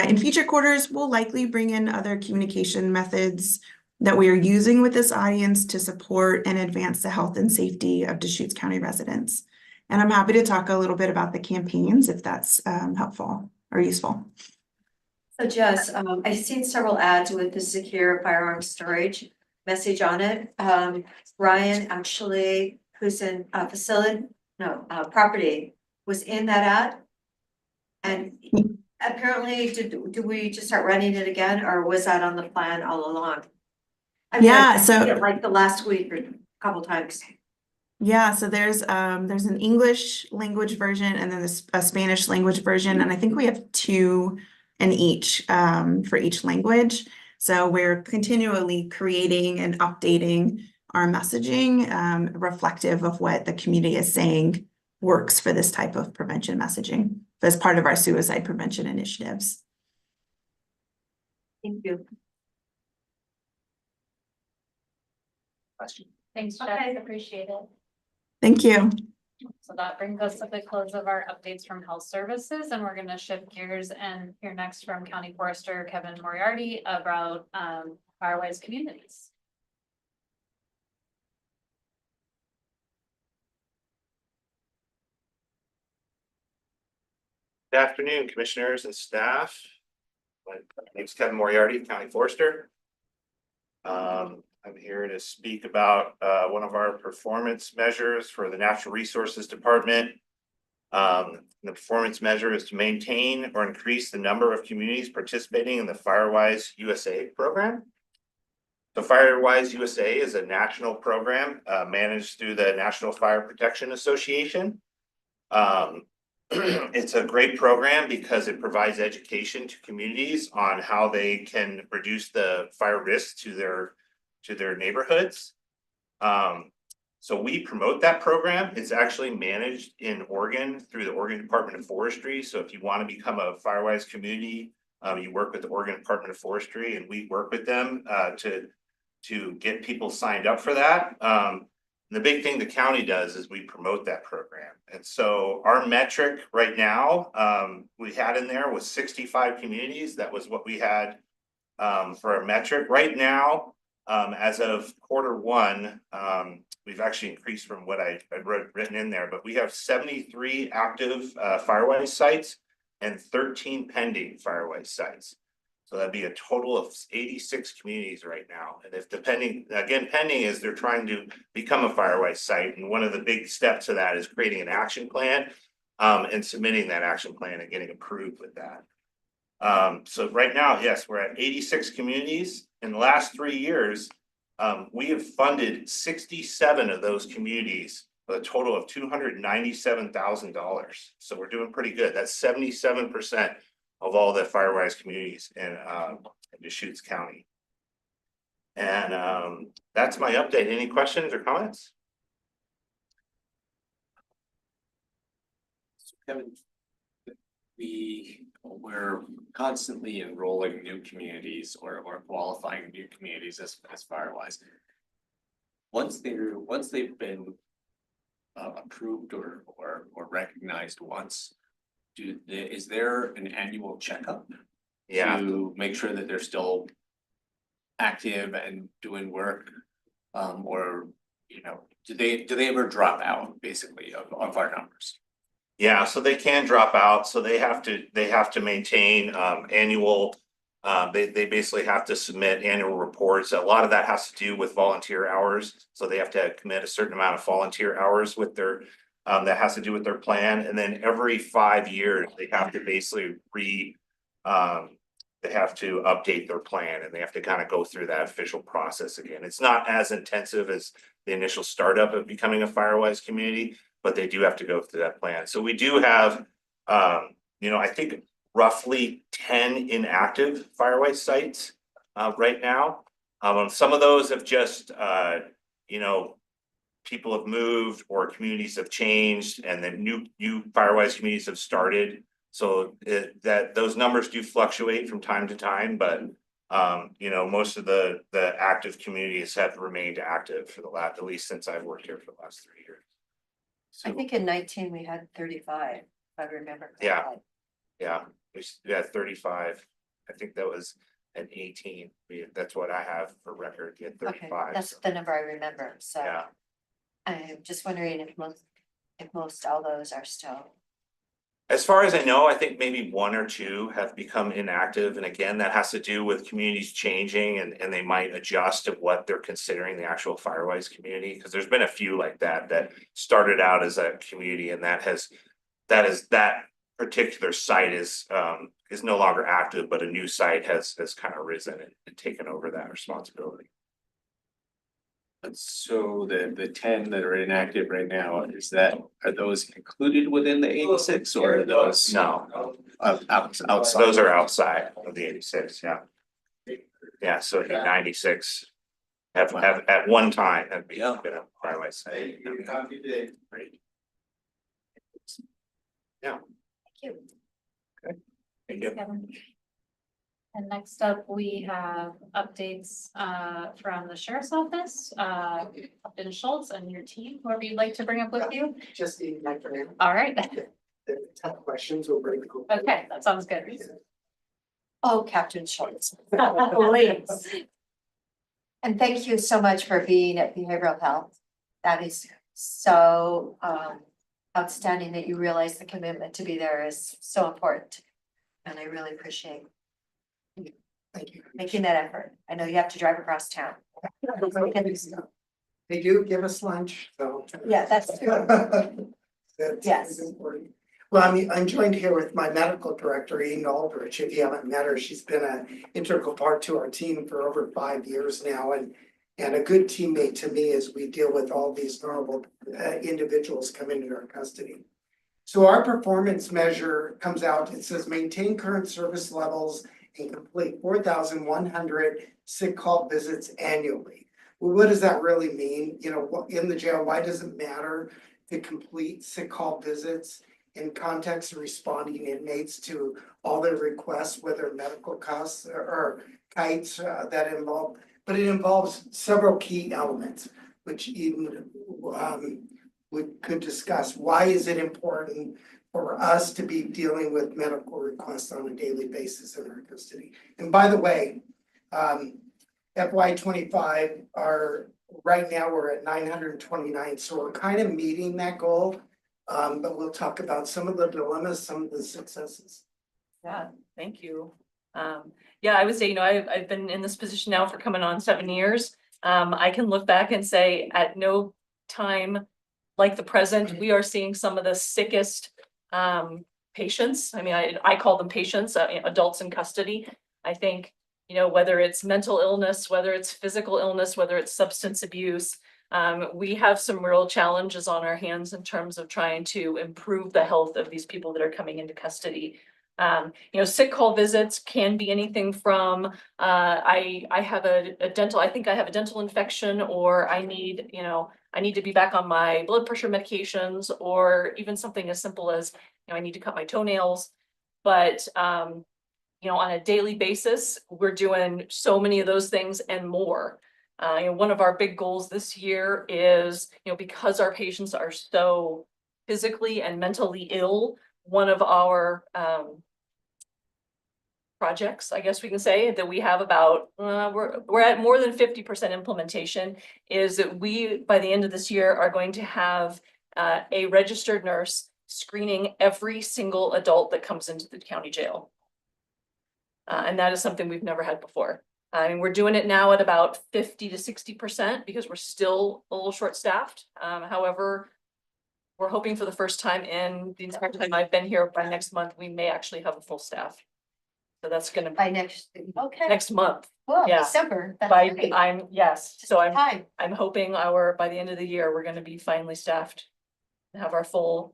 S15: In future quarters, we'll likely bring in other communication methods that we are using with this audience to support and advance the health and safety of Deschutes County residents. And I'm happy to talk a little bit about the campaigns if that's helpful or useful.
S1: So Jess, I've seen several ads with the secure firearm storage message on it. Ryan actually, who's in property, was in that ad. And apparently, do we just start running it again, or was that on the plan all along? I mean,
S15: Yeah,
S1: I've
S15: so
S1: seen it like the last week or a couple times.
S15: yeah, so there's an English language version and then a Spanish language version, and I think we have two in each for each language. So we're continually creating and updating our messaging reflective of what the community is saying works for this type of prevention messaging as part of our suicide prevention initiatives.
S1: Thank you.
S2: Question.
S14: Thanks, Jess,
S4: Okay.
S14: appreciate it.
S15: Thank you.
S14: So that brings us to the close of our updates from health services, and we're gonna shift gears and hear next from County Forester Kevin Moriarty about Firewise Communities.
S16: Good afternoon, commissioners and staff. My name is Kevin Moriarty, County Forester. I'm here to speak about one of our performance measures for the Natural Resources Department. The performance measure is to maintain or increase the number of communities participating in the Firewise USA program. The Firewise USA is a national program managed through the National Fire Protection Association. It's a great program because it provides education to communities on how they can reduce the fire risk to their neighborhoods. So we promote that program. It's actually managed in Oregon through the Oregon Department of Forestry. So if you want to become a Firewise community, you work with the Oregon Department of Forestry, and we work with them to get people signed up for that. The big thing the county does is we promote that program. And so our metric right now, we had in there was 65 communities. That was what we had for our metric. Right now, as of Q1, we've actually increased from what I written in there, but we have 73 active Firewise sites and 13 pending Firewise sites. So that'd be a total of 86 communities right now. And if pending is they're trying to become a Firewise site. And one of the big steps to that is creating an action plan and submitting that action plan and getting approved with that. So right now, yes, we're at 86 communities. In the last 3 years, we have funded 67 of those communities with a total of $297,000. So we're doing pretty good. That's 77% of all the Firewise communities in Deschutes County. And that's my update. Any questions or comments?
S2: So Kevin, we're constantly enrolling new communities or qualifying new communities as Firewise. Once they've been approved or recognized once, is there an annual checkup?
S16: Yeah.
S2: To make sure that they're still active and doing work, or do they ever drop out basically of our numbers?
S16: Yeah, so they can drop out. So they have to maintain annual. They basically have to submit annual reports. A lot of that has to do with volunteer hours. So they have to commit a certain amount of volunteer hours with their that has to do with their plan, and then every 5 years, they have to basically they have to update their plan and they have to kind of go through that official process again. It's not as intensive as the initial startup of becoming a Firewise community, but they do have to go through that plan. So we do have, I think roughly 10 inactive Firewise sites right now. Some of those have just, people have moved or communities have changed and then new Firewise communities have started. So that those numbers do fluctuate from time to time, but most of the active communities have remained active for the last, at least since I've worked here for the last 3 years.
S1: I think in 19 we had 35, if I remember.
S16: Yeah.
S1: correctly.
S16: Yeah, we had 35. I think that was an 18. That's what I have for record. We had
S1: Okay,
S16: 35.
S1: that's
S16: so,
S1: the number I remember, so.
S16: yeah.
S1: I'm just wondering if most all those are still.
S16: As far as I know, I think maybe 1 or 2 have become inactive. And again, that has to do with communities changing and they might adjust to what they're considering the actual Firewise community. Because there's been a few like that started out as a community and that particular site is no longer active, but a new site has kind of risen and taken over that responsibility.
S2: So the 10 that are inactive right now, are those included within the 86 or are those?
S16: No,
S2: outside?
S16: those are outside of the 86, yeah. Yeah, so the 96 have at one time have been a Firewise site. Great. Yeah.
S14: Thank you.
S16: Thank you.
S14: Kevin. And next up, we have updates from the sheriff's office, Captain Schultz and your team, whoever you'd like to bring up with you.
S17: Just the night for now.
S14: All right.
S17: The tough questions will bring the.
S14: Okay, that sounds good.
S1: Oh, Captain Schultz. Please. And thank you so much for being at behavioral health. That is so outstanding that you realize the commitment to be there is so important. And I really appreciate
S17: Thank you.
S1: making that effort. I know you have to drive across town.
S17: They do give us lunch, so.
S1: Yeah, that's true.
S17: That's
S1: Yes.
S17: important. Well, I'm joined here with my medical director, Ian Aldrich. If you haven't met her, she's been an integral part to our team for over 5 years now and a good teammate to me as we deal with all these vulnerable individuals coming into our custody. So our performance measure comes out, it says maintain current service levels and complete 4,100 sick call visits annually. Well, what does that really mean? In the jail, why does it matter to complete sick call visits in context of responding inmates to all their requests, whether medical costs or kites that involve, but it involves several key elements, which even we could discuss. Why is it important for us to be dealing with medical requests on a daily basis in our custody? And by the way, FY25 right now we're at 929, so we're kind of meeting that goal. But we'll talk about some of the dilemmas, some of the successes.
S18: Yeah, thank you. Yeah, I would say, I've been in this position now for coming on 7 years. I can look back and say at no time like the present, we are seeing some of the sickest patients. I mean, I call them patients, adults in custody. I think, whether it's mental illness, whether it's physical illness, whether it's substance abuse, we have some real challenges on our hands in terms of trying to improve the health of these people that are coming into custody. Sick call visits can be anything from I have a dental, I think I have a dental infection, or I need to be back on my blood pressure medications, or even something as simple as, I need to cut my toenails. But on a daily basis, we're doing so many of those things and more. One of our big goals this year is, because our patients are so physically and mentally ill, one of our projects, I guess we can say, that we have about, we're at more than 50% implementation, is that we, by the end of this year, are going to have a registered nurse screening every single adult that comes into the county jail. And that is something we've never had before. We're doing it now at about 50 to 60% because we're still a little short-staffed. However, we're hoping for the first time in the entire time I've been here, by next month, we may actually have a full staff. So that's gonna be
S1: By next, okay,
S18: next month.
S1: well,
S18: yeah.
S1: December, that's
S18: By,
S1: great.
S18: yes, so
S1: Time.
S18: I'm hoping by the end of the year, we're gonna be finally staffed. Have our full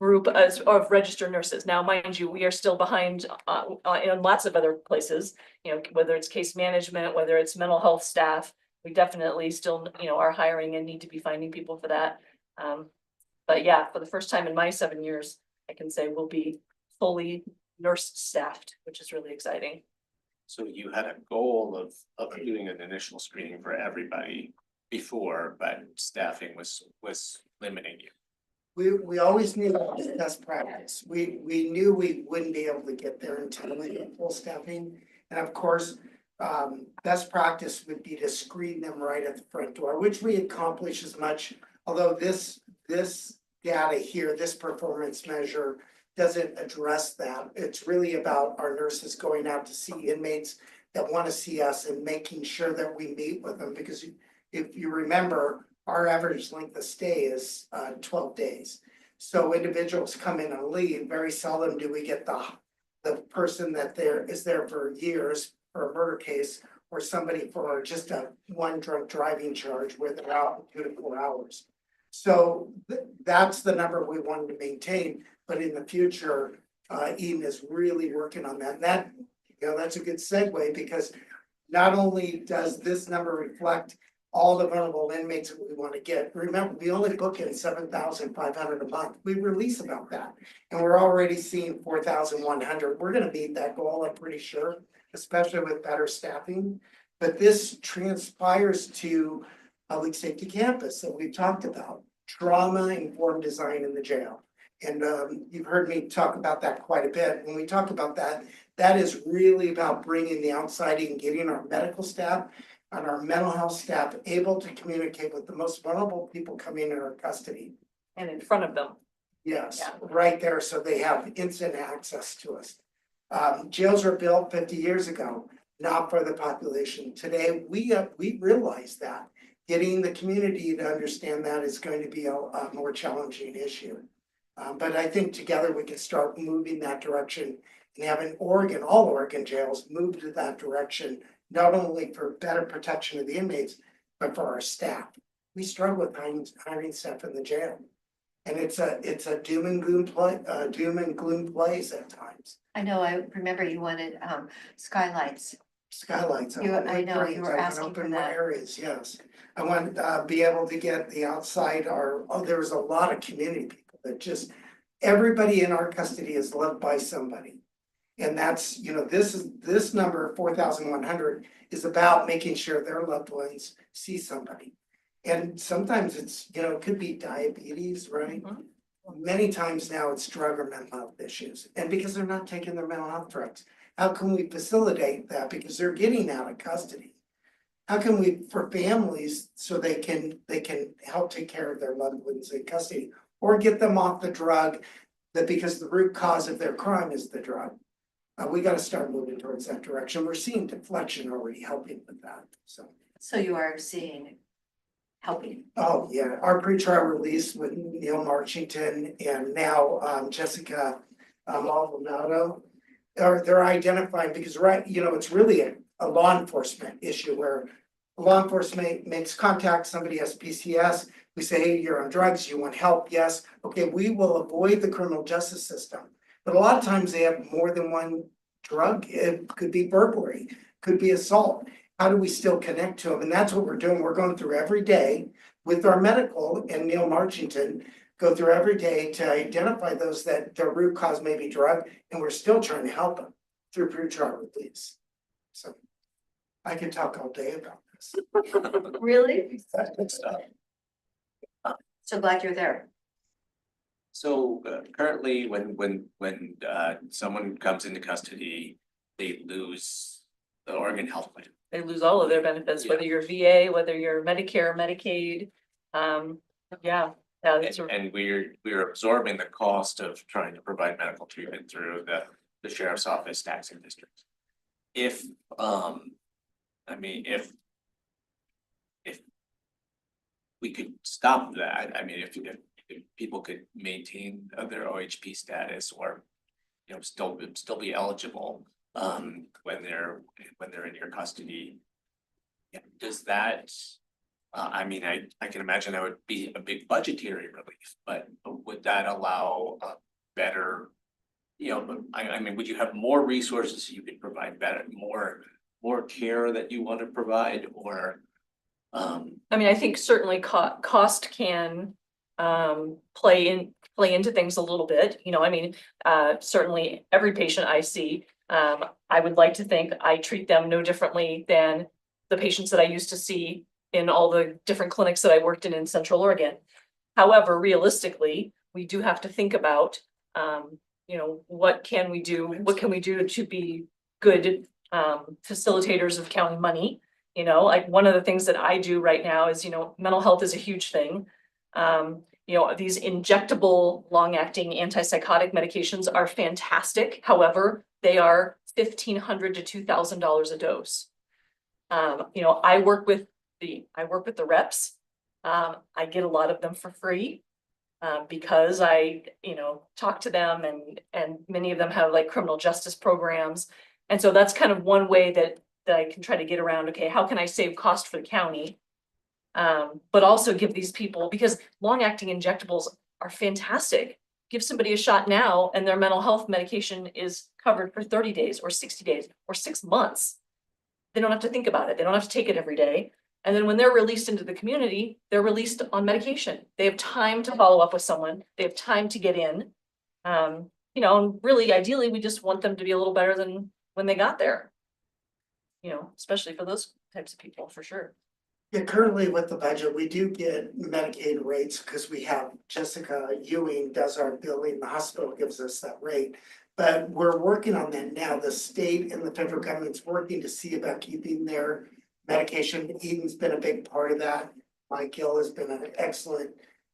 S18: group of registered nurses. Now, mind you, we are still behind in lots of other places, you know, whether it's case management, whether it's mental health staff. We definitely still, you know, are hiring and need to be finding people for that. But yeah, for the first time in my 7 years, I can say we'll be fully nurse staffed, which is really exciting.
S2: So you had a goal of doing an initial screening for everybody before, but staffing was limiting you.
S17: We always knew that was best practice. We knew we wouldn't be able to get there until we had full staffing. And of course, best practice would be to screen them right at the front door, which we accomplish as much. Although this data here, this performance measure doesn't address that. It's really about our nurses going out to see inmates that want to see us and making sure that we meet with them. Because if you remember, our average length of stay is 12 days. So individuals come in and leave. Very seldom do we get the person that is there for years for a murder case, or somebody for just one drunk driving charge where they're out 2 to 4 hours. So that's the number we wanted to maintain, but in the future, Eden is really working on that. And that, you know, that's a good segue, because not only does this number reflect all the vulnerable inmates that we want to get. Remember, we only book in 7,500 a month. We release about that. And we're already seeing 4,100. We're gonna meet that goal, I'm pretty sure, especially with better staffing. But this transpires to public safety campus that we've talked about, trauma-informed design in the jail. And you've heard me talk about that quite a bit. When we talk about that, that is really about bringing the outside in, getting our medical staff and our mental health staff able to communicate with the most vulnerable people coming in our custody.
S18: And in front of them.
S17: Yes,
S18: Yeah.
S17: right there, so they have instant access to us. Jails were built 50 years ago, not for the population. Today, we realize that. Getting the community to understand that is going to be a more challenging issue. But I think together we can start moving that direction and having all Oregon jails move to that direction, not only for better protection of the inmates, but for our staff. We struggle with hiring staff in the jail. And it's a doom and gloom place at times.
S1: I know, I remember you wanted skylights.
S17: Skylights.
S1: I know, you were
S17: I want
S1: asking for
S17: open more
S1: that.
S17: areas, yes. I want to be able to get the outside, there's a lot of community people that just, everybody in our custody is loved by somebody. And that's, you know, this number, 4,100, is about making sure their loved ones see somebody. And sometimes it's, you know, it could be diabetes, right? Many times now it's drug or mental health issues, and because they're not taking their mental health drugs. How can we facilitate that? Because they're getting out of custody. How can we, for families, so they can help take care of their loved ones in custody, or get them off the drug, that because the root cause of their crime is the drug. We got to start moving towards that direction. We're seeing deflection already helping with that, so.
S1: So you are seeing helping.
S17: Oh, yeah, our pretrial release with Neil Marchington and now Jessica Maldonado. They're identifying, because you know, it's really a law enforcement issue where law enforcement makes contact, somebody has PCS, we say, hey, you're on drugs, you want help, yes, okay, we will avoid the criminal justice system. But a lot of times they have more than one drug. It could be burglary, could be assault. How do we still connect to them? And that's what we're doing. We're going through every day with our medical and Neil Marchington, go through every day to identify those that their root cause may be drug, and we're still trying to help them through pretrial release. So I can talk all day about this.
S1: Really?
S17: That's good stuff.
S1: So glad you're there.
S2: So currently, when someone comes into custody, they lose the Oregon Health Plan.
S18: They lose all of their benefits, whether you're VA, whether you're Medicare, Medicaid.
S2: And we're absorbing the cost of trying to provide medical treatment through the sheriff's office taxing districts. If we could stop that, I mean, if if people could maintain their OHP status or, you know, still be eligible, when they're in your custody. Yeah, does that, I mean, I can imagine that would be a big budgetary relief, but would that allow a better, you know, I mean, would you have more resources so you could provide better, more care that you want to provide, or?
S18: I mean, I think certainly cost can play into things a little bit, you know, I mean, certainly every patient I see, I would like to think I treat them no differently than the patients that I used to see in all the different clinics that I worked in Central Oregon. However, realistically, we do have to think about, you know, what can we do to be good facilitators of county money? You know, like one of the things that I do right now is, you know, mental health is a huge thing. You know, these injectable long-acting antipsychotic medications are fantastic. However, they are $1,500 to $2,000 a dose. You know, I work with the reps. I get a lot of them for free. Because I, you know, talk to them and many of them have like criminal justice programs. And so that's kind of one way that I can try to get around, okay, how can I save cost for the county? But also give these people, because long-acting injectables are fantastic. Give somebody a shot now and their mental health medication is covered for 30 days or 60 days or 6 months. They don't have to think about it. They don't have to take it every day. And then when they're released into the community, they're released on medication. They have time to follow up with someone. They have time to get in. You know, and really ideally, we just want them to be a little better than when they got there. You know, especially for those types of people, for sure.
S17: Yeah, currently with the budget, we do get Medicaid rates because we have Jessica Ewing does our billing, the hospital gives us that rate. But we're working on that now. The state and the federal government's working to see about keeping their medication. Eden's been a big part of that. Mike Gill has been an excellent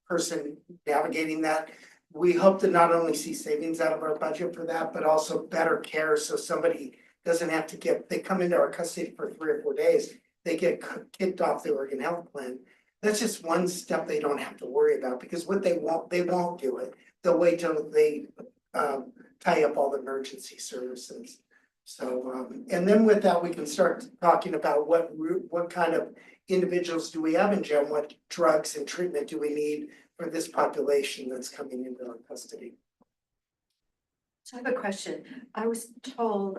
S17: person navigating that. We hope to not only see savings out of our budget for that, but also better care. So somebody doesn't have to they come into our custody for 3 or 4 days, they get kicked off the Oregon Health Plan. That's just one step they don't have to worry about, because what they won't do it. They'll wait till they tie up all the emergency services. So, and then with that, we can start talking about what kind of individuals do we have in jail, what drugs and treatment do we need for this population that's coming into our custody.
S1: So I have a question. I was told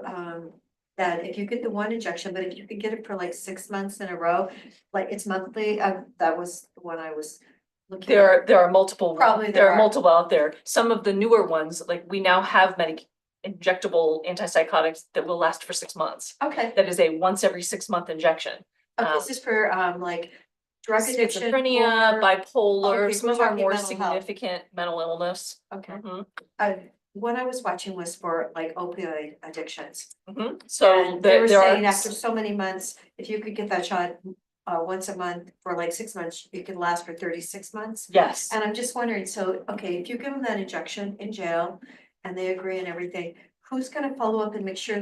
S1: that if you get the one injection, but if you could get it for like 6 months in a row, like it's monthly, that was the one I was looking at.
S18: There are multiple.
S1: Probably
S18: there are multiple out there. Some of the newer ones, like we now have injectable antipsychotics that will last for 6 months.
S1: Okay.
S18: That is a once every 6 month injection.
S1: Okay, this is for like drug addiction.
S18: Schizophrenia, bipolar,
S1: Okay,
S18: some
S1: we're
S18: of our
S1: talking
S18: more
S1: mental health.
S18: significant mental illness.
S1: Okay.
S18: Mhm.
S1: What I was watching was for like opioid addictions.
S18: So
S1: And they were
S18: there
S1: saying
S18: are,
S1: after so many months, if you could get that shot once a month for like 6 months, it could last for 36 months.
S18: yes,
S1: And I'm just wondering, so, okay, if you give them that injection in jail and they agree and everything, who's gonna follow up and make sure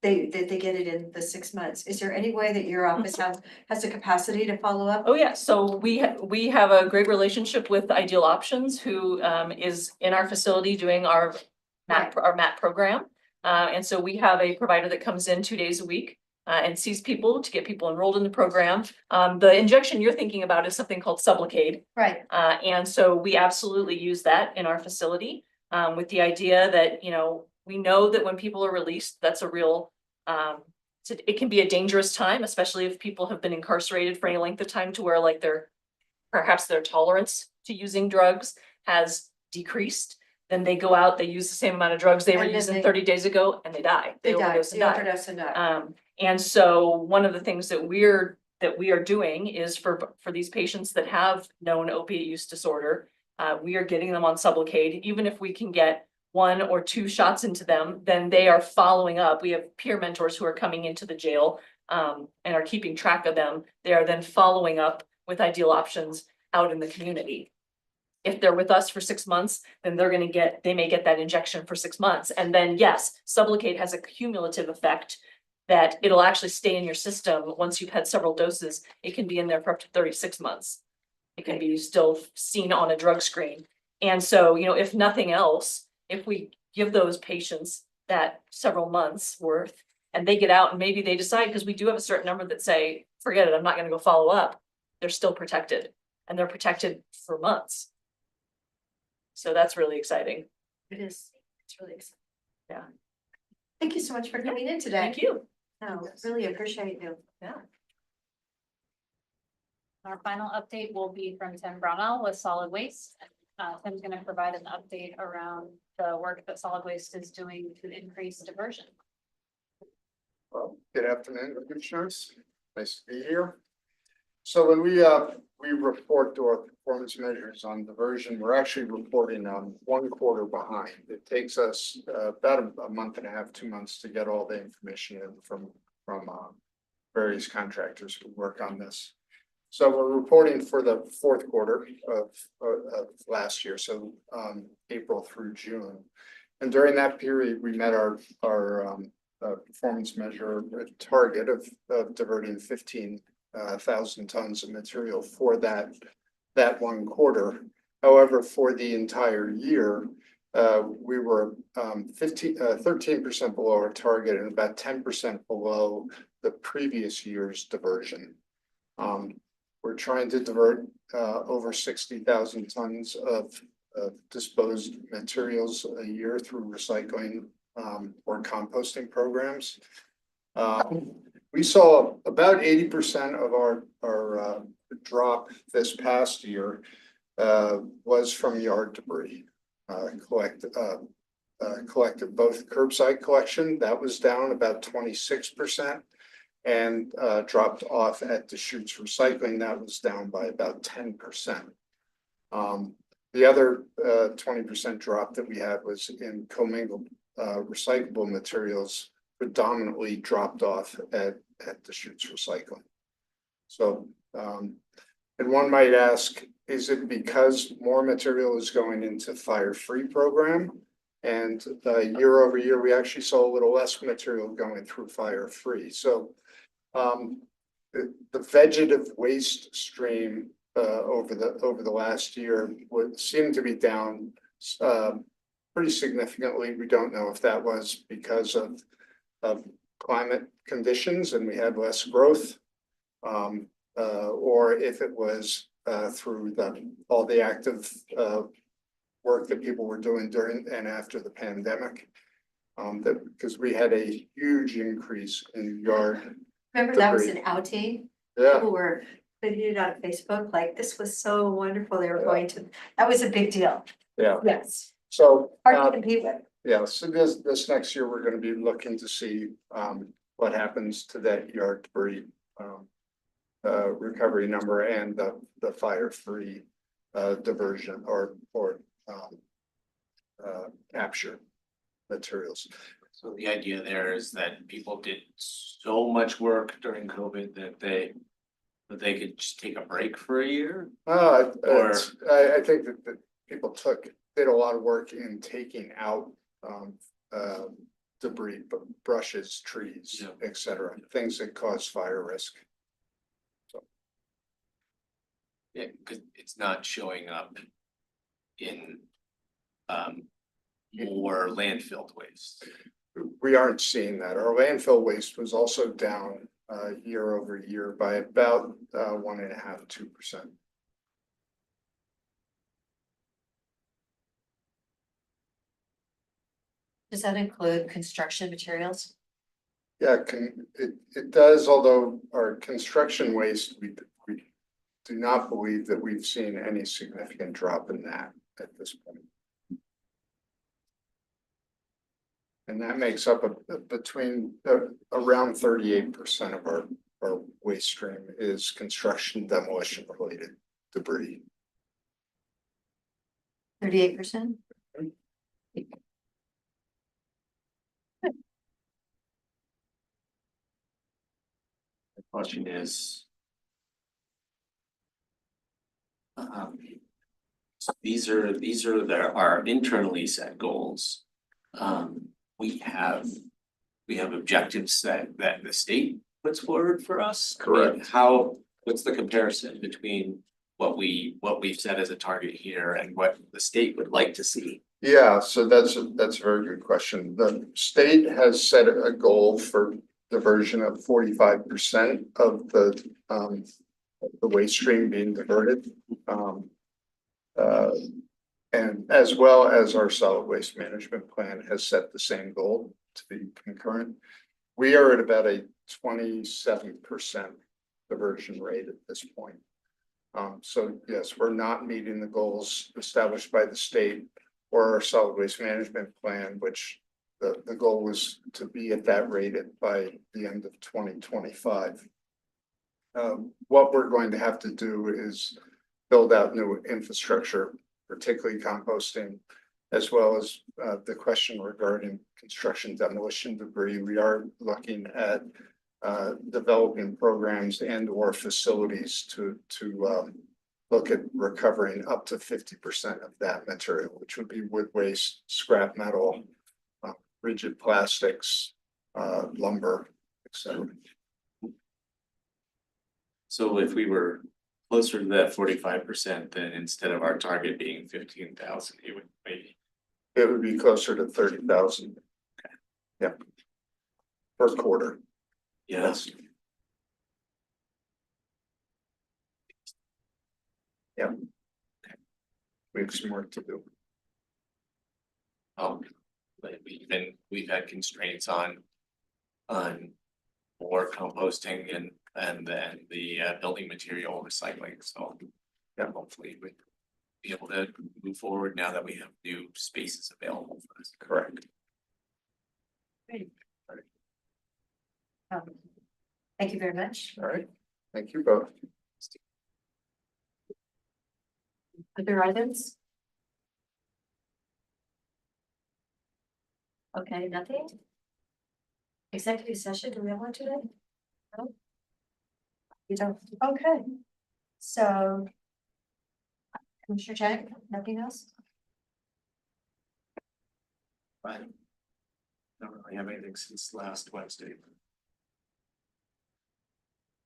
S1: that they get it in the 6 months? Is there any way that your office has the capacity to follow up?
S18: oh yeah, so we have a great relationship with Ideal Options, who is in our facility doing our MAT program. And so we have a provider that comes in 2 days a week and sees people to get people enrolled in the program. The injection you're thinking about is something called Sublocade.
S1: Right.
S18: And so we absolutely use that in our facility with the idea that, you know, we know that when people are released, that's a real, it can be a dangerous time, especially if people have been incarcerated for any length of time to where like perhaps their tolerance to using drugs has decreased. Then they go out, they use the same amount of drugs they were
S1: And then
S18: using 30 days ago and they die.
S1: They die,
S18: overdose and
S1: they
S18: die.
S1: overdose and die.
S18: And so one of the things that we are doing is for these patients that have known opiate use disorder, we are getting them on Sublocade. Even if we can get 1 or 2 shots into them, then they are following up. We have peer mentors who are coming into the jail and are keeping track of them. They are then following up with Ideal Options out in the community. If they're with us for 6 months, then they may get that injection for 6 months. And then yes, Sublocade has a cumulative effect that it'll actually stay in your system. Once you've had several doses, it can be in there for up to 36 months. It can be still seen on a drug screen. And so, you know, if nothing else, if we give those patients that several months worth and they get out and maybe they decide, because we do have a certain number that say, forget it, I'm not gonna go follow up. They're still protected and they're protected for months. So that's really exciting.
S1: It is, it's really exciting.
S18: Yeah.
S1: Thank you so much for coming in today.
S18: Thank you.
S1: No, really appreciate you.
S18: Yeah.
S14: Our final update will be from Tim Brownell with Solid Waste. Tim's gonna provide an update around the work that Solid Waste is doing to increase diversion.
S19: Well, good afternoon, Commissioners. Nice to be here. So when we report to our performance measures on diversion, we're actually reporting 1 quarter behind. It takes us about a month and a half, 2 months to get all the information in from various contractors who work on this. So we're reporting for the 4th quarter of last year, so April through June. And during that period, we met our performance measure target of diverting 15,000 tons of material for that 1 quarter. However, for the entire year, we were 13% below our target and about 10% below the previous year's diversion. We're trying to divert over 60,000 tons of disposed materials a year through recycling or composting programs. We saw about 80% of our drop this past year was from yard debris. Collected both curbside collection, that was down about 26%, and dropped off at Deschutes recycling, that was down by about 10%. The other 20% drop that we had was in commingled recyclable materials, predominantly dropped off at Deschutes recycling. So, and one might ask, is it because more material is going into fire-free program? And year over year, we actually saw a little less material going through fire-free. So the vegetative waste stream over the last year would seem to be down pretty significantly. We don't know if that was because of climate conditions and we had less growth, or if it was through all the active work that people were doing during and after the pandemic. Because we had a huge increase in yard.
S1: Remember that was an outing?
S19: Yeah.
S1: People were putting it on Facebook, like this was so wonderful. They were going to, that was a big deal.
S19: Yeah.
S1: Yes.
S19: So.
S1: Hard to compete with.
S19: Yeah, so this next year, we're gonna be looking to see what happens to that yard debris recovery number and the fire-free diversion or capture materials.
S2: So the idea there is that people did so much work during COVID that they could just take a break for a year?
S19: I think that people did a lot of work in taking out debris, brushes, trees, etc., things that cause fire risk. So.
S2: Yeah, because it's not showing up in more landfill waste.
S19: We aren't seeing that. Our landfill waste was also down year over year by about 1.5% to 2%.
S1: Does that include construction materials?
S19: Yeah, it does, although our construction waste, we do not believe that we've seen any significant drop in that at this point. And that makes up between around 38% of our waste stream is construction demolition related debris.
S1: 38%?
S2: The question is. So these are our internally set goals. We have objectives that the state puts forward for us.
S19: Correct.
S2: What's the comparison between what we've set as a target here and what the state would like to see?
S19: Yeah, so that's a very good question. The state has set a goal for diversion of 45% of the waste stream being diverted. And as well as our solid waste management plan has set the same goal to be concurrent. We are at about a 27% diversion rate at this point. So yes, we're not meeting the goals established by the state or our solid waste management plan, which the goal was to be at that rate by the end of 2025. What we're going to have to do is build out new infrastructure, particularly composting, as well as the question regarding construction demolition debris. We are looking at developing programs and or facilities to look at recovering up to 50% of that material, which would be wood waste, scrap metal, rigid plastics, lumber, etc.
S2: So if we were closer to that 45%, then instead of our target being 15,000, it would maybe.
S19: It would be closer to 30,000.
S2: Okay.
S19: Yeah. Per quarter.
S2: Yes.
S19: Yeah. We have some work to do.
S2: But we've had constraints on more composting and then the building material recycling, so yeah, hopefully we'll be able to move forward now that we have new spaces available for us.
S19: Correct.
S1: Great. Thank you very much.
S19: All right. Thank you both.
S1: Other items? Okay, nothing? Executive session, do we have one today? No? You don't, okay. So. Commissioner Chang, nothing else?
S2: Fine. Don't really have anything since last Wednesday.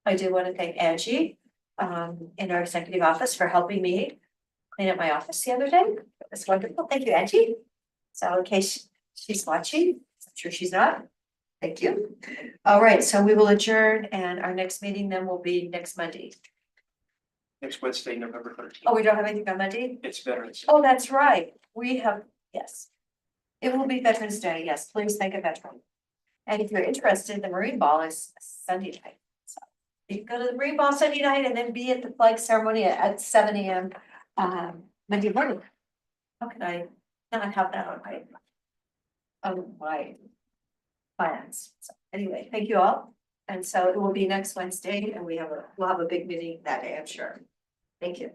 S1: I do want to thank Angie, in our executive office for helping me clean up my office the other day. It was wonderful. Thank you, Angie. So in case she's watching, I'm sure she's not. Thank you. All right, so we will adjourn and our next meeting then will be next Monday.
S13: Next Wednesday, November 13th.
S1: Oh, we don't have anything on Monday?
S13: It's Veterans.
S1: Oh, that's right. We have, yes. It will be Veterans Day. Yes, please thank a veteran. And if you're interested, the Marine Ball is Sunday night. So you can go to the Marine Ball Sunday night and then be at the flag ceremony at 7 a.m. Monday morning. How can I not have that on my plans? So anyway, thank you all. And so it will be next Wednesday and we'll have a big meeting that day, I'm sure. Thank you.